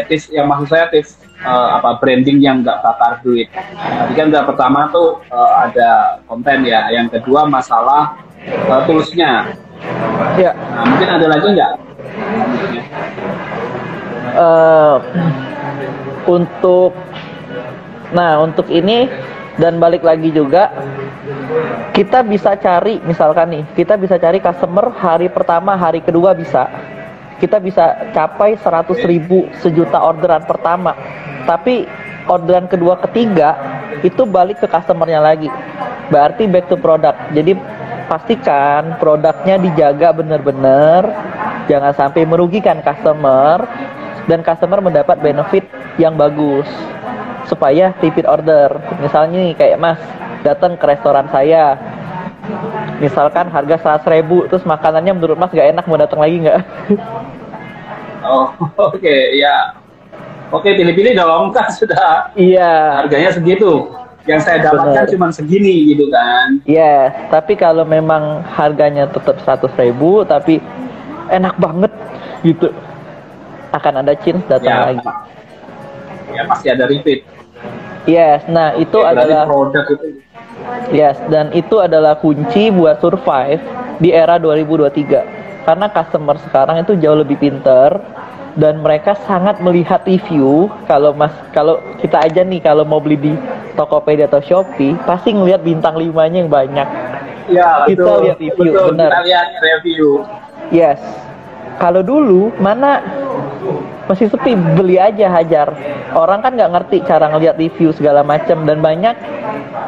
[SPEAKER 3] tips yang maksud saya tips branding yang nggak bakar duit. Tadi kan pertama tuh ada konten ya, yang kedua masalah toolsnya.
[SPEAKER 1] Ya.
[SPEAKER 3] Nah, mungkin ada lagi nggak?
[SPEAKER 1] Untuk ini dan balik lagi juga kita bisa cari, misalkan nih, kita bisa cari customer hari pertama, hari kedua bisa. Kita bisa capai 100.000 sejuta orderan pertama. Tapi orderan kedua ketiga itu balik ke customernya lagi. Berarti back to product. Jadi pastikan produknya dijaga benar-benar, jangan sampai merugikan customer, dan customer mendapat benefit yang bagus supaya repeat order. Misalnya nih kayak Mas datang ke restoran saya, misalkan harga 100.000, terus makanannya menurut Mas gak enak, mau datang lagi nggak?
[SPEAKER 3] Oke, ya. Oke, pilih-pilih dong, kan sudah.
[SPEAKER 1] Iya.
[SPEAKER 3] Harganya segitu. Yang saya dapatkan cuma segini gitu kan.
[SPEAKER 1] Iya, tapi kalau memang harganya tetap 100.000 tapi enak banget gitu, akan ada chance datang lagi.
[SPEAKER 3] Ya pasti ada repeat.
[SPEAKER 1] Yes, nah itu adalah
[SPEAKER 3] produk itu.
[SPEAKER 1] Yes, dan itu adalah kunci buat survive di era 2023. Karena customer sekarang itu jauh lebih pinter dan mereka sangat melihat review. Kalau kita aja nih kalau mau beli di Tokopedia atau Shopee, pasti ngelihat bintang 5-nya yang banyak.
[SPEAKER 3] Ya,
[SPEAKER 1] kita lihat review, benar.
[SPEAKER 3] Kita lihat review.
[SPEAKER 1] Yes. Kalau dulu mana masih sepi, beli aja hajar. Orang kan nggak ngerti cara ngelihat review segala macam, dan banyak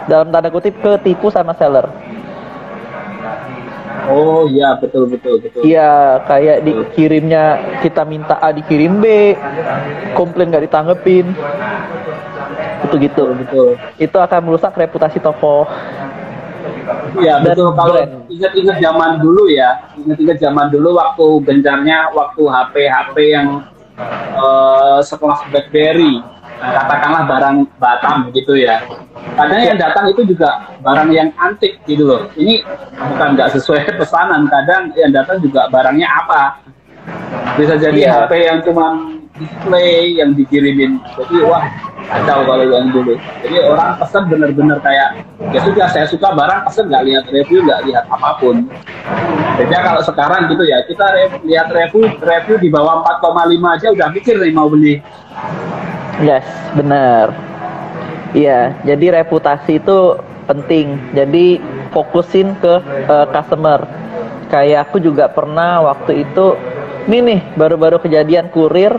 [SPEAKER 1] dalam tanda kutip ketipu sama seller.
[SPEAKER 3] Oh iya, betul.
[SPEAKER 1] Iya, kayak dikirimnya kita minta A dikirim B, komplain nggak ditanggepin, gitu. Itu akan merusak reputasi toko.
[SPEAKER 3] Iya betul. Kalau ingat zaman dulu waktu gencarnya HP yang sekelas BlackBerry, katakanlah barang Batam gitu ya. Kadang yang datang itu juga barang yang antik gitu loh. Ini bukan nggak sesuai pesanan, kadang yang datang juga barangnya apa. Bisa jadi
[SPEAKER 1] Iya.
[SPEAKER 3] HP yang cuma display yang dikirimin. Jadi wah kacau kalau yang dulu. Jadi orang pesan bener-bener kayak ya sudah saya suka barang pesan nggak lihat review nggak lihat apapun. Jadi kalau sekarang gitu ya kita lihat review di bawah 4,5 aja udah mikir nih mau beli.
[SPEAKER 1] Yes, benar. Iya, jadi reputasi itu penting. Jadi fokusin ke customer. Kayak aku juga pernah waktu itu, nih baru-baru kejadian kurir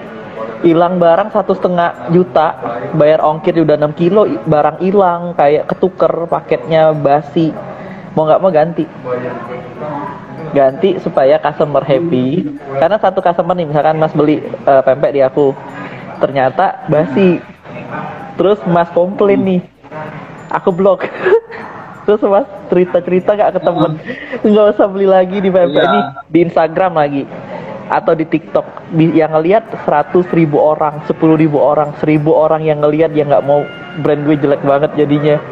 [SPEAKER 1] hilang barang 1,5 juta, bayar ongkir udah 6 kilo, barang hilang, kayak ketuker, paketnya basi, mau nggak mau ganti supaya customer happy. Karena satu customer nih, misalkan Mas beli pempek di aku, ternyata basi, terus Mas komplain nih, aku blok. Terus Mas cerita nggak ke temen, nggak usah beli lagi di pempek ini, di Instagram lagi atau di TikTok, yang ngelihat 100.000 orang, 10.000 orang, 1.000 orang yang ngelihat, yang nggak mau brand gue jelek banget jadinya,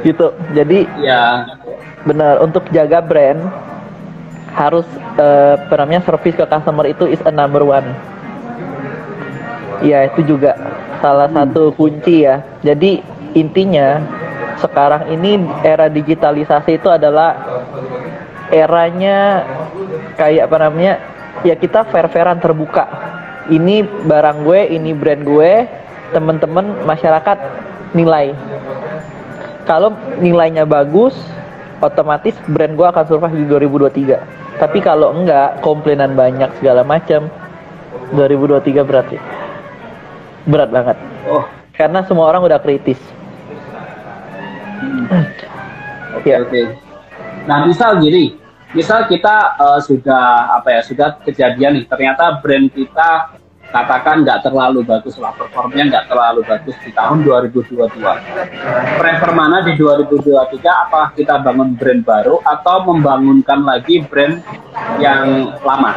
[SPEAKER 1] gitu. Jadi
[SPEAKER 3] Ya,
[SPEAKER 1] benar, untuk jaga brand harus service ke customer itu is a number one. Ya itu juga salah satu kunci ya. Jadi intinya sekarang ini era digitalisasi itu adalah eranya kayak ya kita fair-fairan terbuka. Ini barang gue, ini brand gue, temen-temen masyarakat nilai. Kalau nilainya bagus, otomatis brand gue akan survive di 2023. Tapi kalau enggak, komplainan banyak segala macam, 2023 berat banget.
[SPEAKER 3] oh
[SPEAKER 1] Karena semua orang udah kritis.
[SPEAKER 3] oke oke. Nah misal kita sudah kejadian nih, ternyata brand kita katakan nggak terlalu bagus lah, performnya nggak terlalu bagus di tahun 2022. Prefer mana di 2023? Apa kita bangun brand baru atau membangunkan lagi brand yang lama?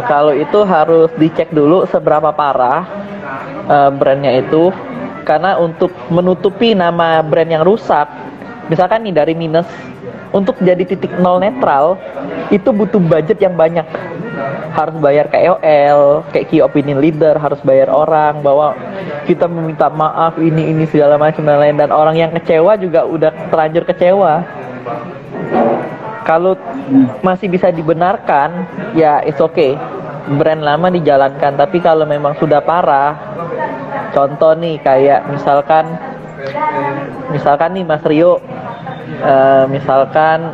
[SPEAKER 1] Kalau itu harus dicek dulu seberapa parah brandnya itu. Karena untuk menutupi nama brand yang rusak, misalkan nih dari minus, untuk jadi titik nol netral, itu butuh budget yang banyak. Harus bayar KOL, kayak key opinion leader, harus bayar orang bahwa kita meminta maaf ini segala macam dan lain, dan orang yang kecewa juga udah terlanjur kecewa. Kalau masih bisa dibenarkan, ya it's okay, brand lama dijalankan. Tapi kalau memang sudah parah, contoh nih kayak misalkan nih Mas Rio, misalkan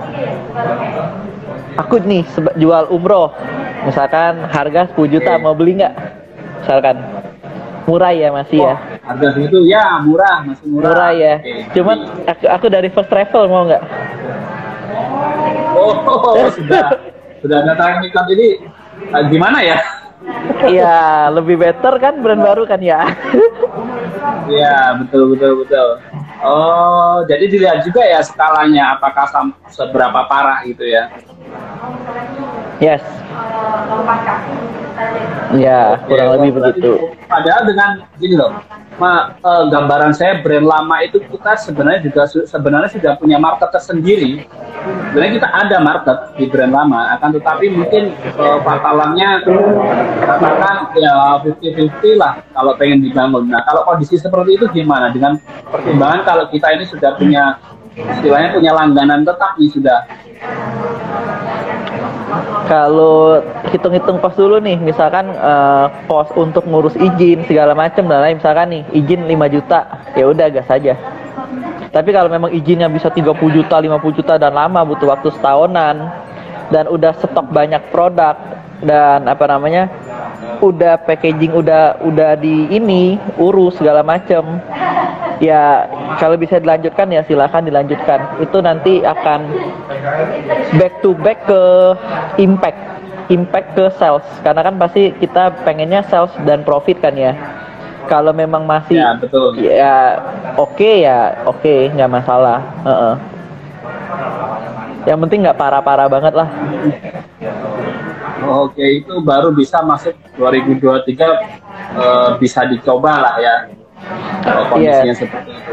[SPEAKER 1] aku nih jual umroh, misalkan harga 10 juta, mau beli nggak? Misalkan murah ya, masih ya?
[SPEAKER 3] Harga segitu ya murah, masih murah.
[SPEAKER 1] Ya.
[SPEAKER 3] Oke.
[SPEAKER 1] Cuman aku dari First Travel, mau nggak?
[SPEAKER 3] sudah ada target ini, gimana ya?
[SPEAKER 1] Iya, lebih better kan brand baru kan ya?
[SPEAKER 3] Iya, betul. Oh, jadi dilihat juga ya skalanya, apakah seberapa parah gitu ya?
[SPEAKER 1] Yes. Ya, kurang lebih begitu.
[SPEAKER 3] Padahal dengan gini loh, gambaran saya brand lama itu kita sebenarnya sudah punya market tersendiri. Sebenarnya kita ada market di brand lama, akan tetapi mungkin fatalannya katakan ya 50-50 lah kalau pengen dibangun. Nah, kalau kondisi seperti itu gimana dengan pertimbangan kalau kita ini sudah punya istilahnya punya langganan tetap nih sudah.
[SPEAKER 1] Kalau hitung-hitung kos dulu nih, misalkan kos untuk ngurus izin segala macam dan lain, misalkan nih izin 5 juta, ya udah gas aja. Tapi kalau memang izinnya bisa 30 juta, 50 juta dan lama, butuh waktu setahunan, dan udah stok banyak produk dan udah packaging udah urus segala macam, ya kalau bisa dilanjutkan ya silakan dilanjutkan. Itu nanti akan back to back ke impact ke sales, karena kan pasti kita pengennya sales dan profit kan ya. Kalau memang masih
[SPEAKER 3] ya, betul.
[SPEAKER 1] Ya oke, nggak masalah. Yang penting nggak parah-parah banget lah.
[SPEAKER 3] Oke, itu baru bisa masuk 2023, bisa dicoba lah ya. Kalau kondisinya seperti itu.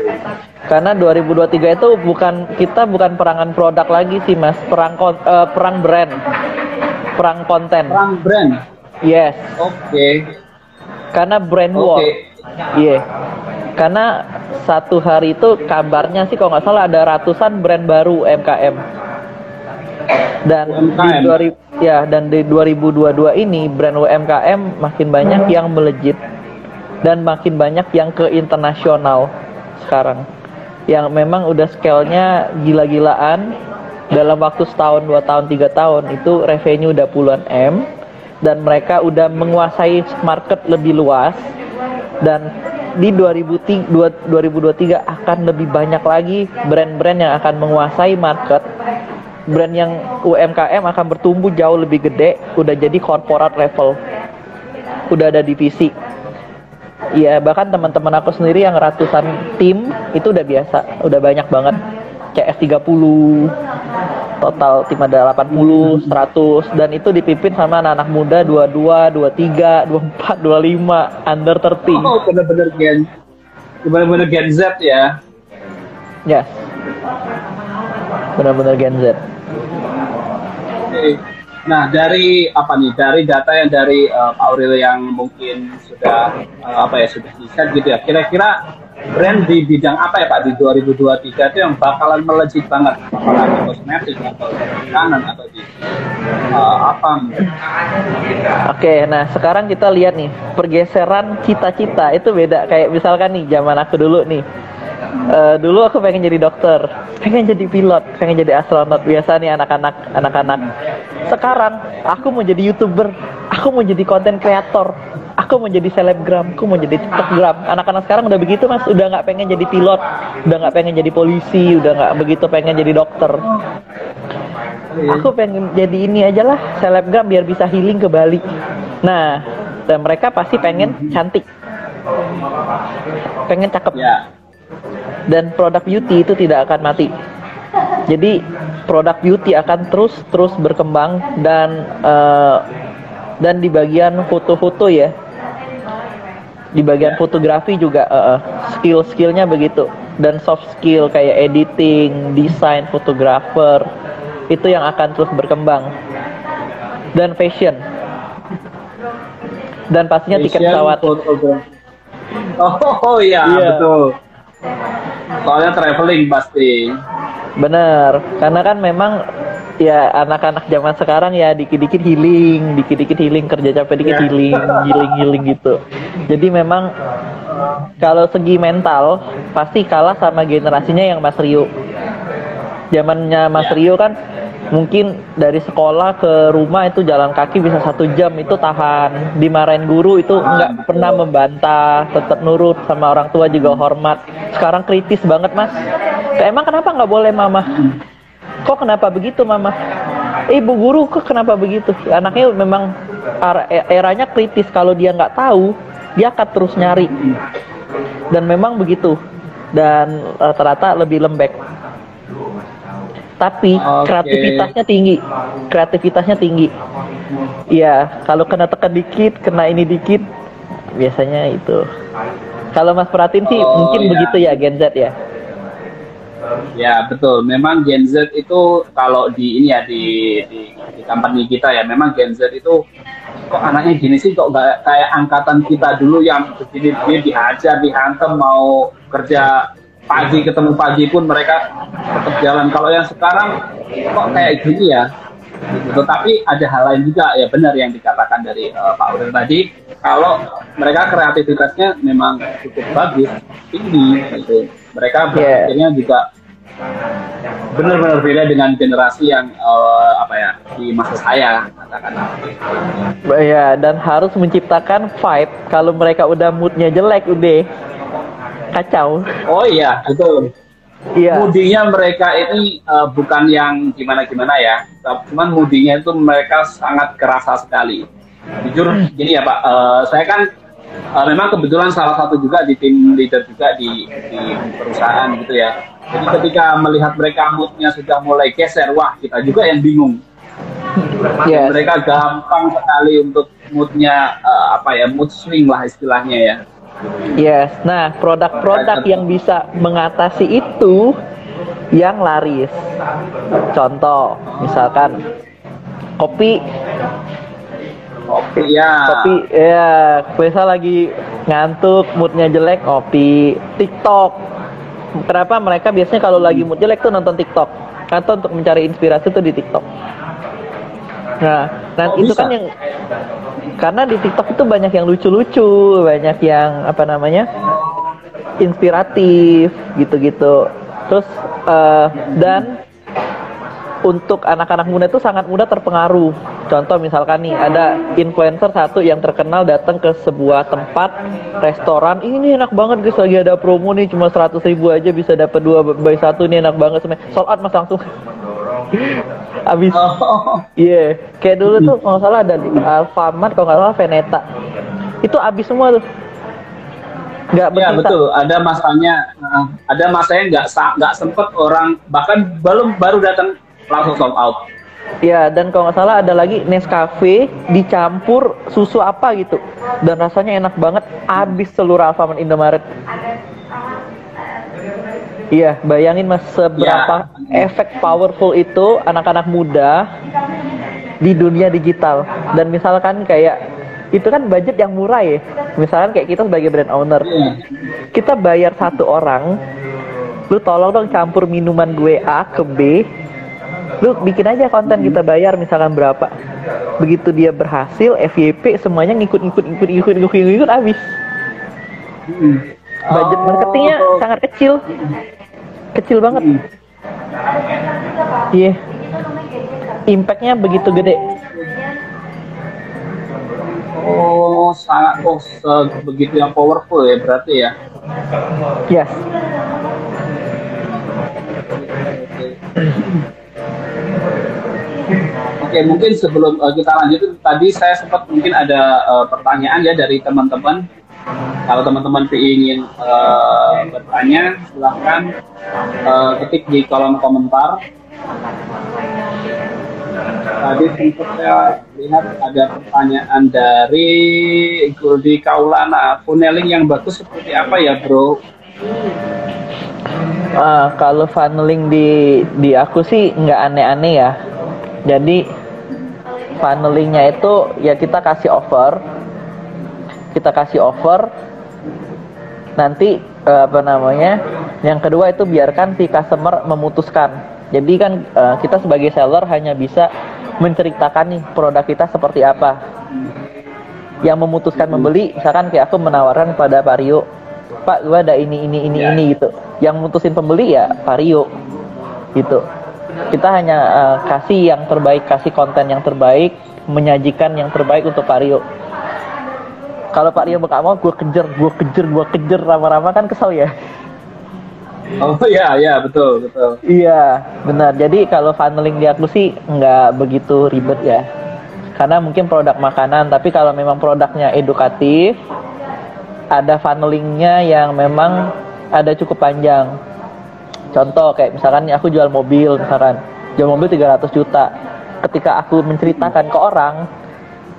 [SPEAKER 1] Karena 2023 itu bukan perangan produk lagi sih Mas, perang brand. perang konten.
[SPEAKER 3] Perang brand.
[SPEAKER 1] Yes.
[SPEAKER 3] Oke.
[SPEAKER 1] Karena brand war. Iya. Karena satu hari itu kabarnya sih kalau nggak salah ada ratusan brand baru UMKM. Dan di 2022 ini brand UMKM makin banyak yang melejit dan makin banyak yang ke internasional sekarang. Yang memang udah scale-nya gila-gilaan, dalam waktu setahun, 2 tahun, 3 tahun itu revenue udah puluhan M, dan mereka udah menguasai market lebih luas, dan di 2023 akan lebih banyak lagi brand-brand yang akan menguasai market. Brand yang UMKM akan bertumbuh jauh lebih gede, udah jadi corporate level, udah ada divisi. Iya, bahkan teman-teman aku sendiri yang ratusan tim itu udah biasa, udah banyak banget. CS 30, total tim ada 80, 100, dan itu dipimpin sama anak-anak muda 22, 23, 24, 25, under 30.
[SPEAKER 3] Oh, bener-bener Gen Z ya.
[SPEAKER 1] Yes. Benar-benar Gen Z.
[SPEAKER 3] Oke. Nah, dari data yang dari Pak Aurel yang mungkin sudah sudah di-share gitu ya. Kira-kira brand di bidang apa ya Pak di 2023 itu yang bakalan melejit banget? Apakah di kosmetik atau di makanan atau di apa?
[SPEAKER 1] Oke, nah sekarang kita lihat nih pergeseran cita-cita itu beda. Kayak misalkan nih zaman aku dulu nih. Dulu aku pengen jadi dokter, pengen jadi pilot, pengen jadi astronot, biasa nih anak-anak. Sekarang aku mau jadi YouTuber, aku mau jadi konten kreator, aku mau jadi selebgram, aku mau jadi tiktokgram. Anak-anak sekarang udah begitu mas, udah nggak pengen jadi pilot, udah nggak pengen jadi polisi, udah nggak begitu pengen jadi dokter. Aku pengen jadi ini aja lah, selebgram biar bisa healing ke Bali. Nah, dan mereka pasti pengen cantik, pengen cakep. Dan produk beauty itu tidak akan mati. Jadi produk beauty akan terus berkembang, dan di bagian foto-foto ya, di bagian fotografi juga skill-skillnya begitu, dan soft skill kayak editing, desain, fotografer itu yang akan terus berkembang, dan fashion, dan pastinya tiket pesawat.
[SPEAKER 3] Oh iya, betul. Soalnya traveling pasti.
[SPEAKER 1] Bener, karena kan memang ya anak-anak zaman sekarang ya dikit-dikit healing, kerja capek dikit healing gitu. Jadi memang kalau segi mental pasti kalah sama generasinya yang Mas Rio. Zamannya Mas Rio kan mungkin dari sekolah ke rumah itu jalan kaki bisa 1 jam, itu tahan. Dimarahin guru itu nggak pernah membantah, tetap nurut sama orang tua juga hormat. Sekarang kritis banget mas. Emang kenapa nggak boleh mama? Kok kenapa begitu mama? Ibu guru kok kenapa begitu? Anaknya memang eranya kritis. Kalau dia nggak tahu, dia akan terus nyari. Dan memang begitu. Dan rata-rata lebih lembek. Tapi kreativitasnya tinggi. Iya, kalau kena tekan dikit, kena ini dikit, biasanya itu. Kalau Mas perhatiin sih mungkin begitu ya Gen Z ya.
[SPEAKER 3] Ya betul, memang Gen Z itu kalau di ini ya di company kita ya, memang Gen Z itu kok anaknya gini sih, kok nggak kayak angkatan kita dulu yang begini dia dihajar, dihantam, mau kerja pagi ketemu pagi pun mereka tetap jalan. Kalau yang sekarang kok kayak gini ya. Gitu. Tapi ada hal lain juga ya, benar yang dikatakan dari Pak Aurel tadi, kalau mereka kreativitasnya memang cukup bagus, tinggi gitu. Mereka berpikirnya juga benar-benar beda dengan generasi yang di masa saya katakan.
[SPEAKER 1] Ya, dan harus menciptakan vibe. Kalau mereka udah moodnya jelek, udah kacau.
[SPEAKER 3] Oh iya, betul. Iya. Moodinya mereka ini bukan yang gimana-gimana ya, cuman moodinya itu mereka sangat kerasa sekali. Jujur gini ya Pak, saya kan memang kebetulan salah satu juga di tim leader juga di perusahaan gitu ya. Jadi ketika melihat mereka moodnya sudah mulai geser, wah kita juga yang bingung. Yes. Mereka gampang sekali untuk moodnya mood swing lah istilahnya ya.
[SPEAKER 1] Yes, nah produk-produk yang bisa mengatasi itu yang laris. Contoh, misalkan kopi
[SPEAKER 3] Kopi ya.
[SPEAKER 1] Kopi ya, biasa lagi ngantuk, moodnya jelek, ngopi. TikTok. Kenapa mereka biasanya kalau lagi mood jelek tuh nonton TikTok? Atau untuk mencari inspirasi tuh di TikTok. Nah itu
[SPEAKER 3] bisa?
[SPEAKER 1] kan yang karena di TikTok itu banyak yang lucu-lucu, banyak yang apa namanya inspiratif gitu-gitu. Terus dan untuk anak-anak muda itu sangat mudah terpengaruh. Contoh misalkan nih ada influencer satu yang terkenal datang ke sebuah tempat restoran, ini enak banget guys, lagi ada promo nih, cuma 100.000 aja bisa dapat 2 buy 1, ini enak banget, sold out mas langsung. Abis iya kayak dulu tuh kalau nggak salah ada di Alfamart, kalau nggak salah Veneta, itu abis semua tuh, nggak
[SPEAKER 3] Iya
[SPEAKER 1] bersisa.
[SPEAKER 3] betul, ada masanya nggak sempet orang bahkan baru datang langsung sold out.
[SPEAKER 1] Ya, dan kalau nggak salah ada lagi Nescafe dicampur susu apa gitu, dan rasanya enak banget, habis seluruh Alfamart Indomaret. Iya, bayangin mas seberapa efek powerful itu anak-anak muda di dunia digital. Dan misalkan kayak itu kan budget yang murah ya. Misalkan kayak kita sebagai brand owner, kita bayar satu orang, lu tolong dong campur minuman gue A ke B, lu bikin aja konten, kita bayar misalkan berapa. Begitu dia berhasil, FYP semuanya ngikut habis. Budget marketingnya sangat kecil banget. Iya, impactnya begitu gede.
[SPEAKER 3] Sangat begitu yang powerful ya berarti ya.
[SPEAKER 1] Yes.
[SPEAKER 3] Oke, mungkin sebelum kita lanjut, tadi saya sempat mungkin ada pertanyaan ya dari teman-teman. Kalau teman-teman ingin bertanya, silahkan ketik di kolom komentar. Tadi sempat saya lihat ada pertanyaan dari Guldi Kaulana. Funneling yang bagus seperti apa ya, bro?
[SPEAKER 1] Kalau funneling di aku sih nggak aneh-aneh ya. Jadi funnelingnya itu ya kita kasih offer, nanti apa namanya, yang kedua itu biarkan si customer memutuskan. Jadi kan kita sebagai seller hanya bisa menceritakan nih produk kita seperti apa. Yang memutuskan membeli, misalkan kayak aku menawarkan pada Pak Rio, Pak gua ada ini gitu. Yang mutusin pembeli ya Pak Rio gitu. Kita hanya kasih yang terbaik, kasih konten yang terbaik, menyajikan yang terbaik untuk Pak Rio. Kalau Pak Rio nggak mau, gue kejar lama-lama kan kesel ya.
[SPEAKER 3] Oh iya betul.
[SPEAKER 1] Iya benar. Jadi kalau funneling di aku sih nggak begitu ribet ya, karena mungkin produk makanan. Tapi kalau memang produknya edukatif, ada funnelingnya yang memang ada cukup panjang. Contoh kayak misalkan aku jual mobil, 300 juta. Ketika aku menceritakan ke orang,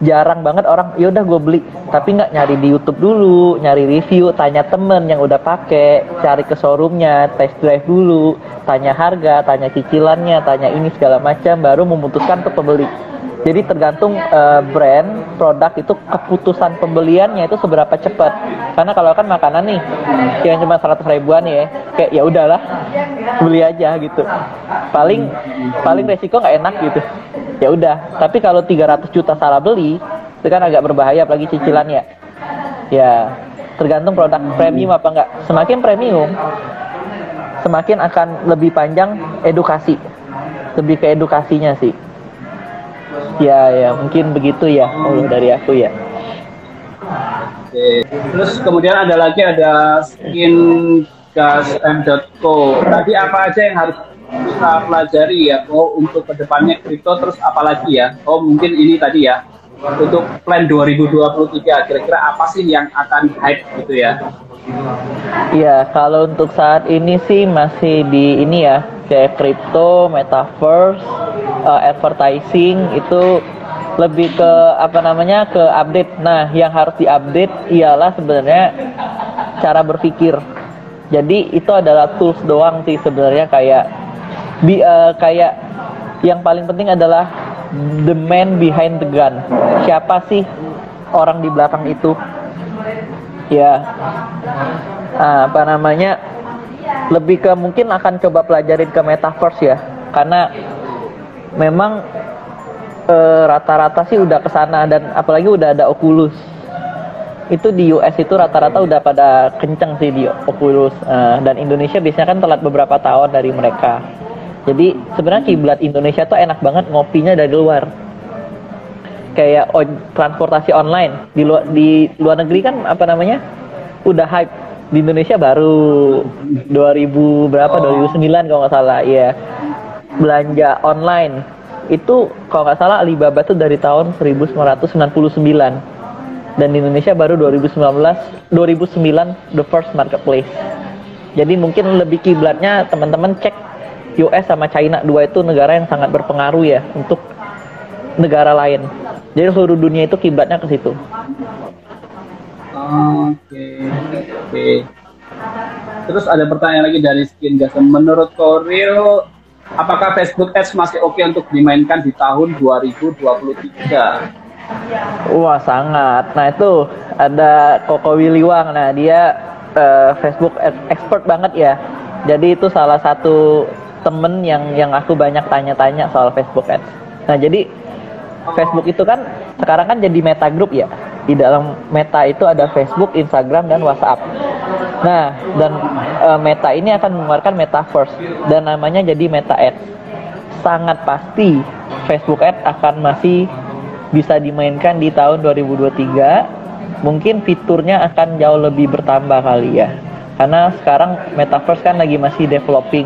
[SPEAKER 1] jarang banget orang ya udah gue beli, tapi nggak nyari di YouTube dulu, nyari review, tanya temen yang udah pakai, cari ke showroomnya, test drive dulu, tanya harga, tanya cicilannya, tanya ini segala macam, baru memutuskan untuk pembeli. Jadi tergantung brand, produk itu keputusan pembeliannya itu seberapa cepat. Karena kalau kan makanan nih yang cuma 100 ribuan ya, kayak ya udahlah beli aja gitu. Paling resiko nggak enak gitu. Ya udah. Tapi kalau 300 juta salah beli, itu kan agak berbahaya, apalagi cicilannya. Ya tergantung produk premium apa enggak. Semakin premium, semakin akan lebih panjang edukasi, lebih ke edukasinya sih. Ya mungkin begitu ya dari aku ya.
[SPEAKER 3] Oke. Terus kemudian ada skingasm.co. Tadi apa aja yang harus kita pelajari ya? Untuk kedepannya kripto, terus apa lagi ya? Mungkin ini tadi ya. Untuk plan 2023 kira-kira apa sih yang akan hype gitu ya?
[SPEAKER 1] Iya, kalau untuk saat ini sih masih di ini ya, kayak kripto, metaverse, advertising itu lebih ke ke update. Nah, yang harus diupdate ialah sebenarnya cara berpikir. Jadi itu adalah tools doang sih sebenarnya, kayak yang paling penting adalah the man behind the gun. Siapa sih orang di belakang itu? Ya, apa namanya? Lebih ke mungkin akan coba pelajarin ke metaverse ya, karena memang rata-rata sih udah kesana, dan apalagi udah ada Oculus. Itu di US itu rata-rata udah pada kenceng sih di Oculus, dan Indonesia biasanya kan telat beberapa tahun dari mereka. Jadi sebenarnya kiblat Indonesia tuh enak banget ngopinya dari luar. Kayak transportasi online di luar negeri kan apa namanya udah hype, di Indonesia baru 2000 berapa 2009 kalau nggak salah ya. Belanja online itu kalau nggak salah Alibaba tuh dari tahun 1999. Dan di Indonesia baru 2009 the first marketplace. Jadi mungkin lebih kiblatnya teman-teman cek US sama China, dua itu negara yang sangat berpengaruh ya untuk negara lain. Jadi seluruh dunia itu kiblatnya ke situ.
[SPEAKER 3] Oke. Terus ada pertanyaan lagi dari Skin Gasem. Menurut Koril, apakah Facebook Ads masih oke untuk dimainkan di tahun 2023?
[SPEAKER 1] Wah sangat. Nah itu ada Koko Wiliwang. Nah dia Facebook expert banget ya. Jadi itu salah satu temen yang aku banyak tanya-tanya soal Facebook Ads. Nah jadi Facebook itu kan sekarang kan jadi Meta Group ya. Di dalam Meta itu ada Facebook, Instagram, dan WhatsApp. Nah dan Meta ini akan mengeluarkan Metaverse dan namanya jadi Meta Ads. Sangat pasti Facebook Ads akan masih bisa dimainkan di tahun 2023. Mungkin fiturnya akan jauh lebih bertambah kali ya, karena sekarang Metaverse kan lagi masih developing,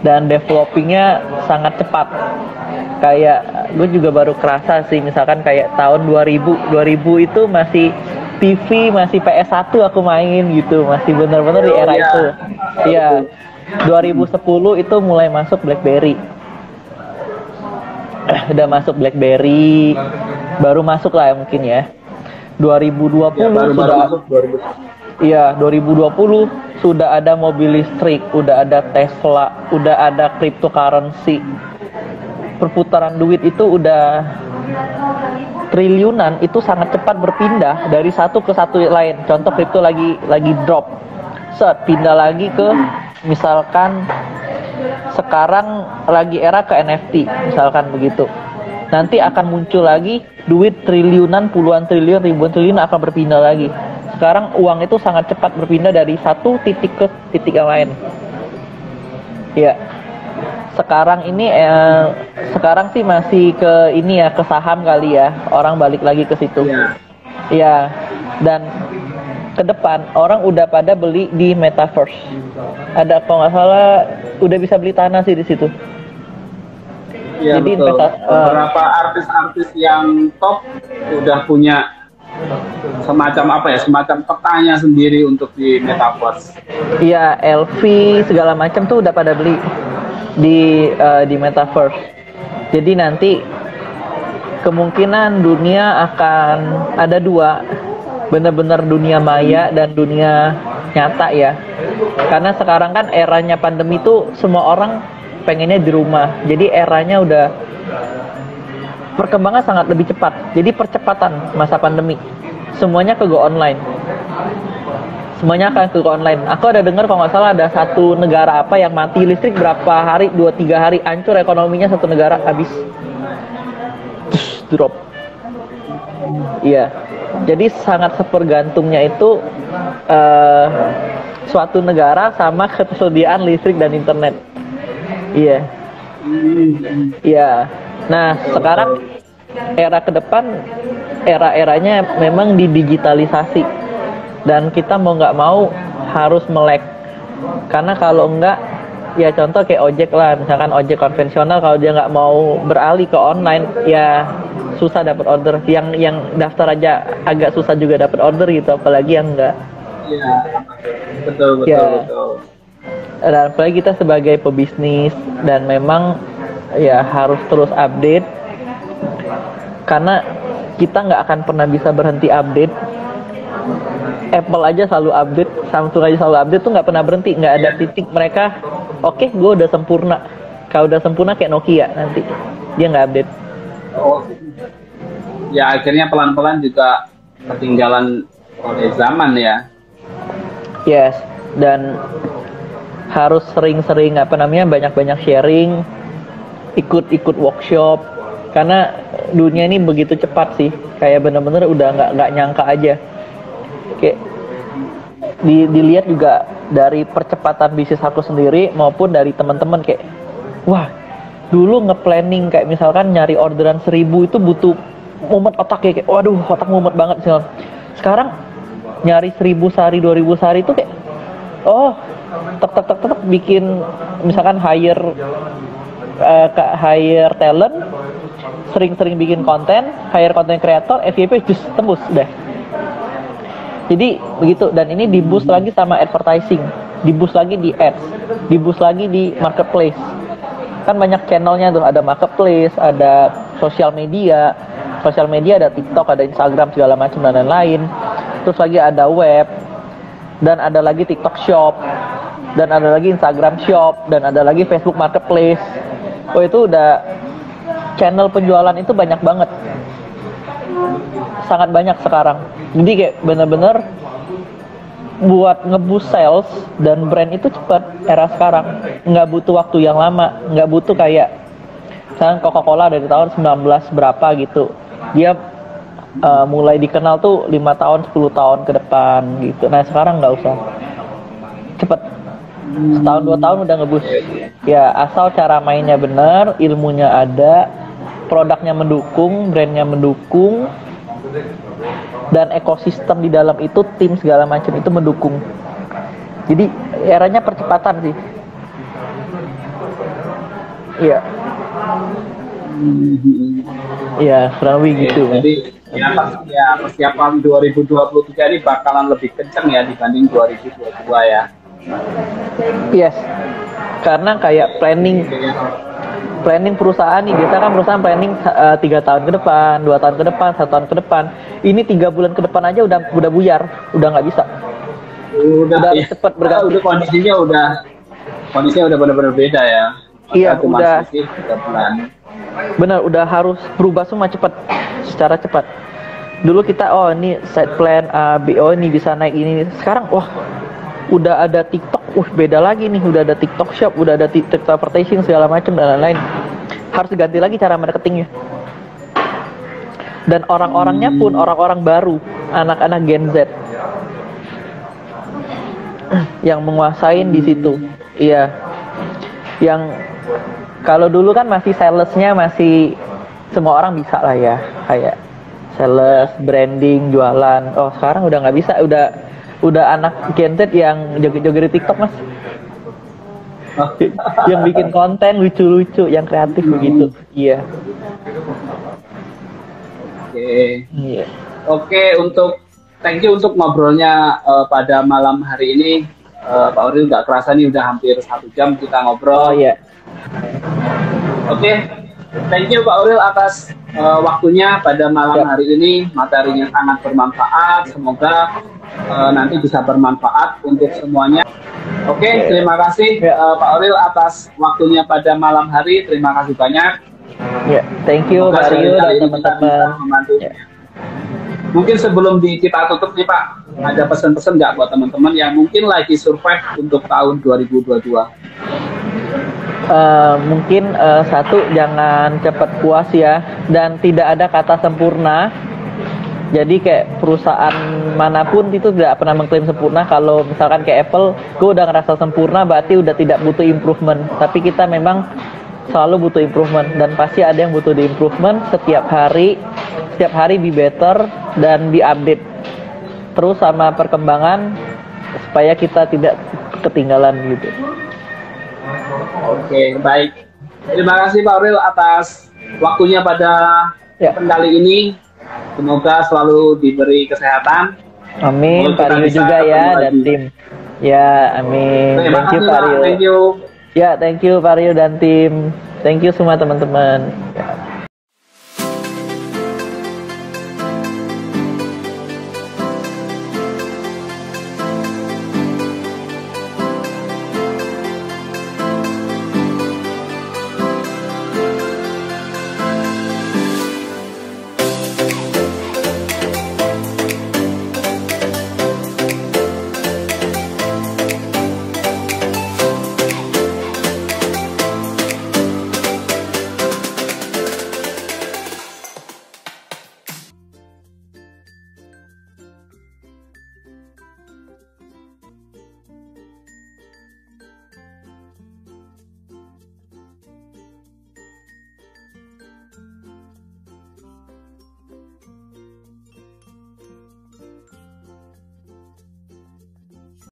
[SPEAKER 1] dan developingnya sangat cepat. Kayak gue juga baru kerasa sih, misalkan kayak tahun 2000 itu masih TV, masih PS1 aku main gitu, masih bener-bener di era itu. Iya, 2010 itu mulai masuk BlackBerry. Udah masuk BlackBerry, baru masuk lah ya mungkin ya. 2020 ya, sudah masuk 2000. Iya, 2020 sudah ada mobil listrik, udah ada Tesla, udah ada cryptocurrency. Perputaran duit itu udah triliunan, itu sangat cepat berpindah dari satu ke satu lain. Contoh kripto lagi drop, pindah lagi ke misalkan sekarang lagi era ke NFT misalkan begitu, nanti akan muncul lagi duit triliunan, puluhan triliun, ribuan triliun akan berpindah lagi. Sekarang uang itu sangat cepat berpindah dari satu titik ke titik yang lain ya. Sekarang ini sekarang sih masih ke ini ya, ke saham kali ya, orang balik lagi ke situ ya. Dan ke depan orang udah pada beli di Metaverse. Ada kalau nggak salah udah bisa beli tanah sih di situ.
[SPEAKER 3] Iya, jadi beberapa artis-artis yang top udah punya semacam semacam petanya sendiri untuk di Metaverse.
[SPEAKER 1] Iya, LV segala macam tuh udah pada beli di Metaverse. Jadi nanti kemungkinan dunia akan ada dua, benar-benar dunia maya dan dunia nyata ya. Karena sekarang kan eranya pandemi tuh semua orang pengennya di rumah. Jadi eranya udah perkembangan sangat lebih cepat. Jadi percepatan masa pandemi. Semuanya ke go online. Semuanya akan ke go online. Aku ada dengar kalau nggak salah ada satu negara apa yang mati listrik berapa hari, 2-3 hari, hancur ekonominya satu negara, habis. Drop. Iya. Jadi sangat sepergantungnya itu suatu negara sama ketersediaan listrik dan internet. Iya. Iya. Nah, sekarang era ke depan era-eranya memang didigitalisasi. Dan kita mau nggak mau harus melek. Karena kalau enggak, ya contoh kayak ojek lah, misalkan ojek konvensional kalau dia nggak mau beralih ke online, ya susah dapat order. Yang daftar aja agak susah juga dapat order gitu, apalagi yang enggak.
[SPEAKER 3] Iya, betul.
[SPEAKER 1] Dan apalagi kita sebagai pebisnis dan memang ya harus terus update, karena kita nggak akan pernah bisa berhenti update. Apple aja selalu update, Samsung aja selalu update tuh nggak pernah berhenti, nggak ada titik mereka. Oke, gue udah sempurna. Kalau udah sempurna kayak Nokia nanti. dia nggak update.
[SPEAKER 3] Oh, ya akhirnya pelan-pelan juga ketinggalan oleh zaman ya.
[SPEAKER 1] Yes, dan harus sering-sering banyak-banyak sharing, ikut workshop, karena dunia ini begitu cepat sih, kayak bener-bener udah nggak nyangka aja. Kayak dilihat juga dari percepatan bisnis aku sendiri maupun dari teman-teman, kayak wah dulu nge-planning kayak misalkan nyari orderan 1000 itu butuh mumet otak ya, kayak waduh otak mumet banget misalkan. Sekarang nyari 1000 sehari 2000 sehari itu kayak tek bikin misalkan hire talent, sering-sering bikin konten, hire content creator, FYP just tembus udah. Jadi begitu, dan ini di-boost lagi sama advertising, di-boost lagi di ads, di-boost lagi di marketplace. Kan banyak channelnya tuh, ada marketplace, ada sosial media ada TikTok, ada Instagram segala macam dan lain-lain. Terus lagi ada web, dan ada lagi TikTok Shop, dan ada lagi Instagram Shop, dan ada lagi Facebook Marketplace. Oh itu udah channel penjualan itu banyak banget, sangat banyak sekarang. Jadi kayak bener-bener buat nge-boost sales dan brand itu cepat era sekarang, nggak butuh waktu yang lama, nggak butuh kayak misalnya Coca-Cola dari tahun 19 berapa gitu, dia mulai dikenal tuh 5 tahun 10 tahun ke depan gitu. Nah sekarang nggak usah, cepet, setahun 2 tahun udah nge-boost ya, asal cara mainnya bener, ilmunya ada, produknya mendukung, brandnya mendukung, dan ekosistem di dalam itu, tim segala macam itu mendukung. Jadi eranya percepatan sih. Iya. Iya, kurang lebih gitu.
[SPEAKER 3] Jadi persiapan 2023 ini bakalan lebih kenceng ya dibanding 2022 ya.
[SPEAKER 1] Yes. Karena kayak planning perusahaan nih, biasa kan perusahaan planning 3 tahun ke depan, 2 tahun ke depan, 1 tahun ke depan. Ini 3 bulan ke depan aja udah buyar, udah nggak bisa. Udah ya, cepet berganti.
[SPEAKER 3] Kondisinya udah benar-benar beda ya.
[SPEAKER 1] Iya, udah. Benar, udah harus berubah semua secara cepat. Dulu kita ini set plan A, B, ini bisa naik ini. Sekarang udah ada TikTok, beda lagi nih, udah ada TikTok Shop, udah ada TikTok advertising segala macam dan lain-lain. Harus ganti lagi cara marketingnya. Dan orang-orangnya pun orang-orang baru, anak-anak Gen Z yang menguasain di situ. Iya. Yang kalau dulu kan masih salesnya masih semua orang bisa lah ya, kayak sales, branding, jualan. Oh sekarang udah nggak bisa, udah anak Gen Z yang joget-joget di TikTok mas, yang bikin konten lucu-lucu, yang kreatif begitu. Iya.
[SPEAKER 3] Oke, thank you untuk ngobrolnya pada malam hari ini, Pak Auril. Nggak kerasa nih udah hampir 1 jam kita ngobrol.
[SPEAKER 1] Oh iya.
[SPEAKER 3] Oke, thank you Pak Auril atas waktunya pada malam hari ini. Materinya sangat bermanfaat. Semoga nanti bisa bermanfaat untuk semuanya. Oke, terima kasih Pak Auril atas waktunya pada malam hari. Terima kasih banyak.
[SPEAKER 1] Ya, thank you Pak Rio dan teman-teman.
[SPEAKER 3] Mungkin sebelum kita tutup nih Pak, ada pesan-pesan nggak buat teman-teman yang mungkin lagi survive untuk tahun 2022?
[SPEAKER 1] Mungkin satu, jangan cepat puas ya, dan tidak ada kata sempurna. Jadi kayak perusahaan manapun itu tidak pernah mengklaim sempurna. Kalau misalkan kayak Apple, gue udah ngerasa sempurna berarti udah tidak butuh improvement. Tapi kita memang selalu butuh improvement, dan pasti ada yang butuh di improvement setiap hari be better dan diupdate terus sama perkembangan supaya kita tidak ketinggalan gitu.
[SPEAKER 3] Oke, baik. Terima kasih Pak Auril atas waktunya pada kali ini. Semoga selalu diberi kesehatan.
[SPEAKER 1] Amin, Pak Rio juga ya dan tim. Ya, amin. Thank you Pak Rio.
[SPEAKER 3] Thank you.
[SPEAKER 1] Ya, thank you Pak Rio dan tim. Thank you semua teman-teman. Ya.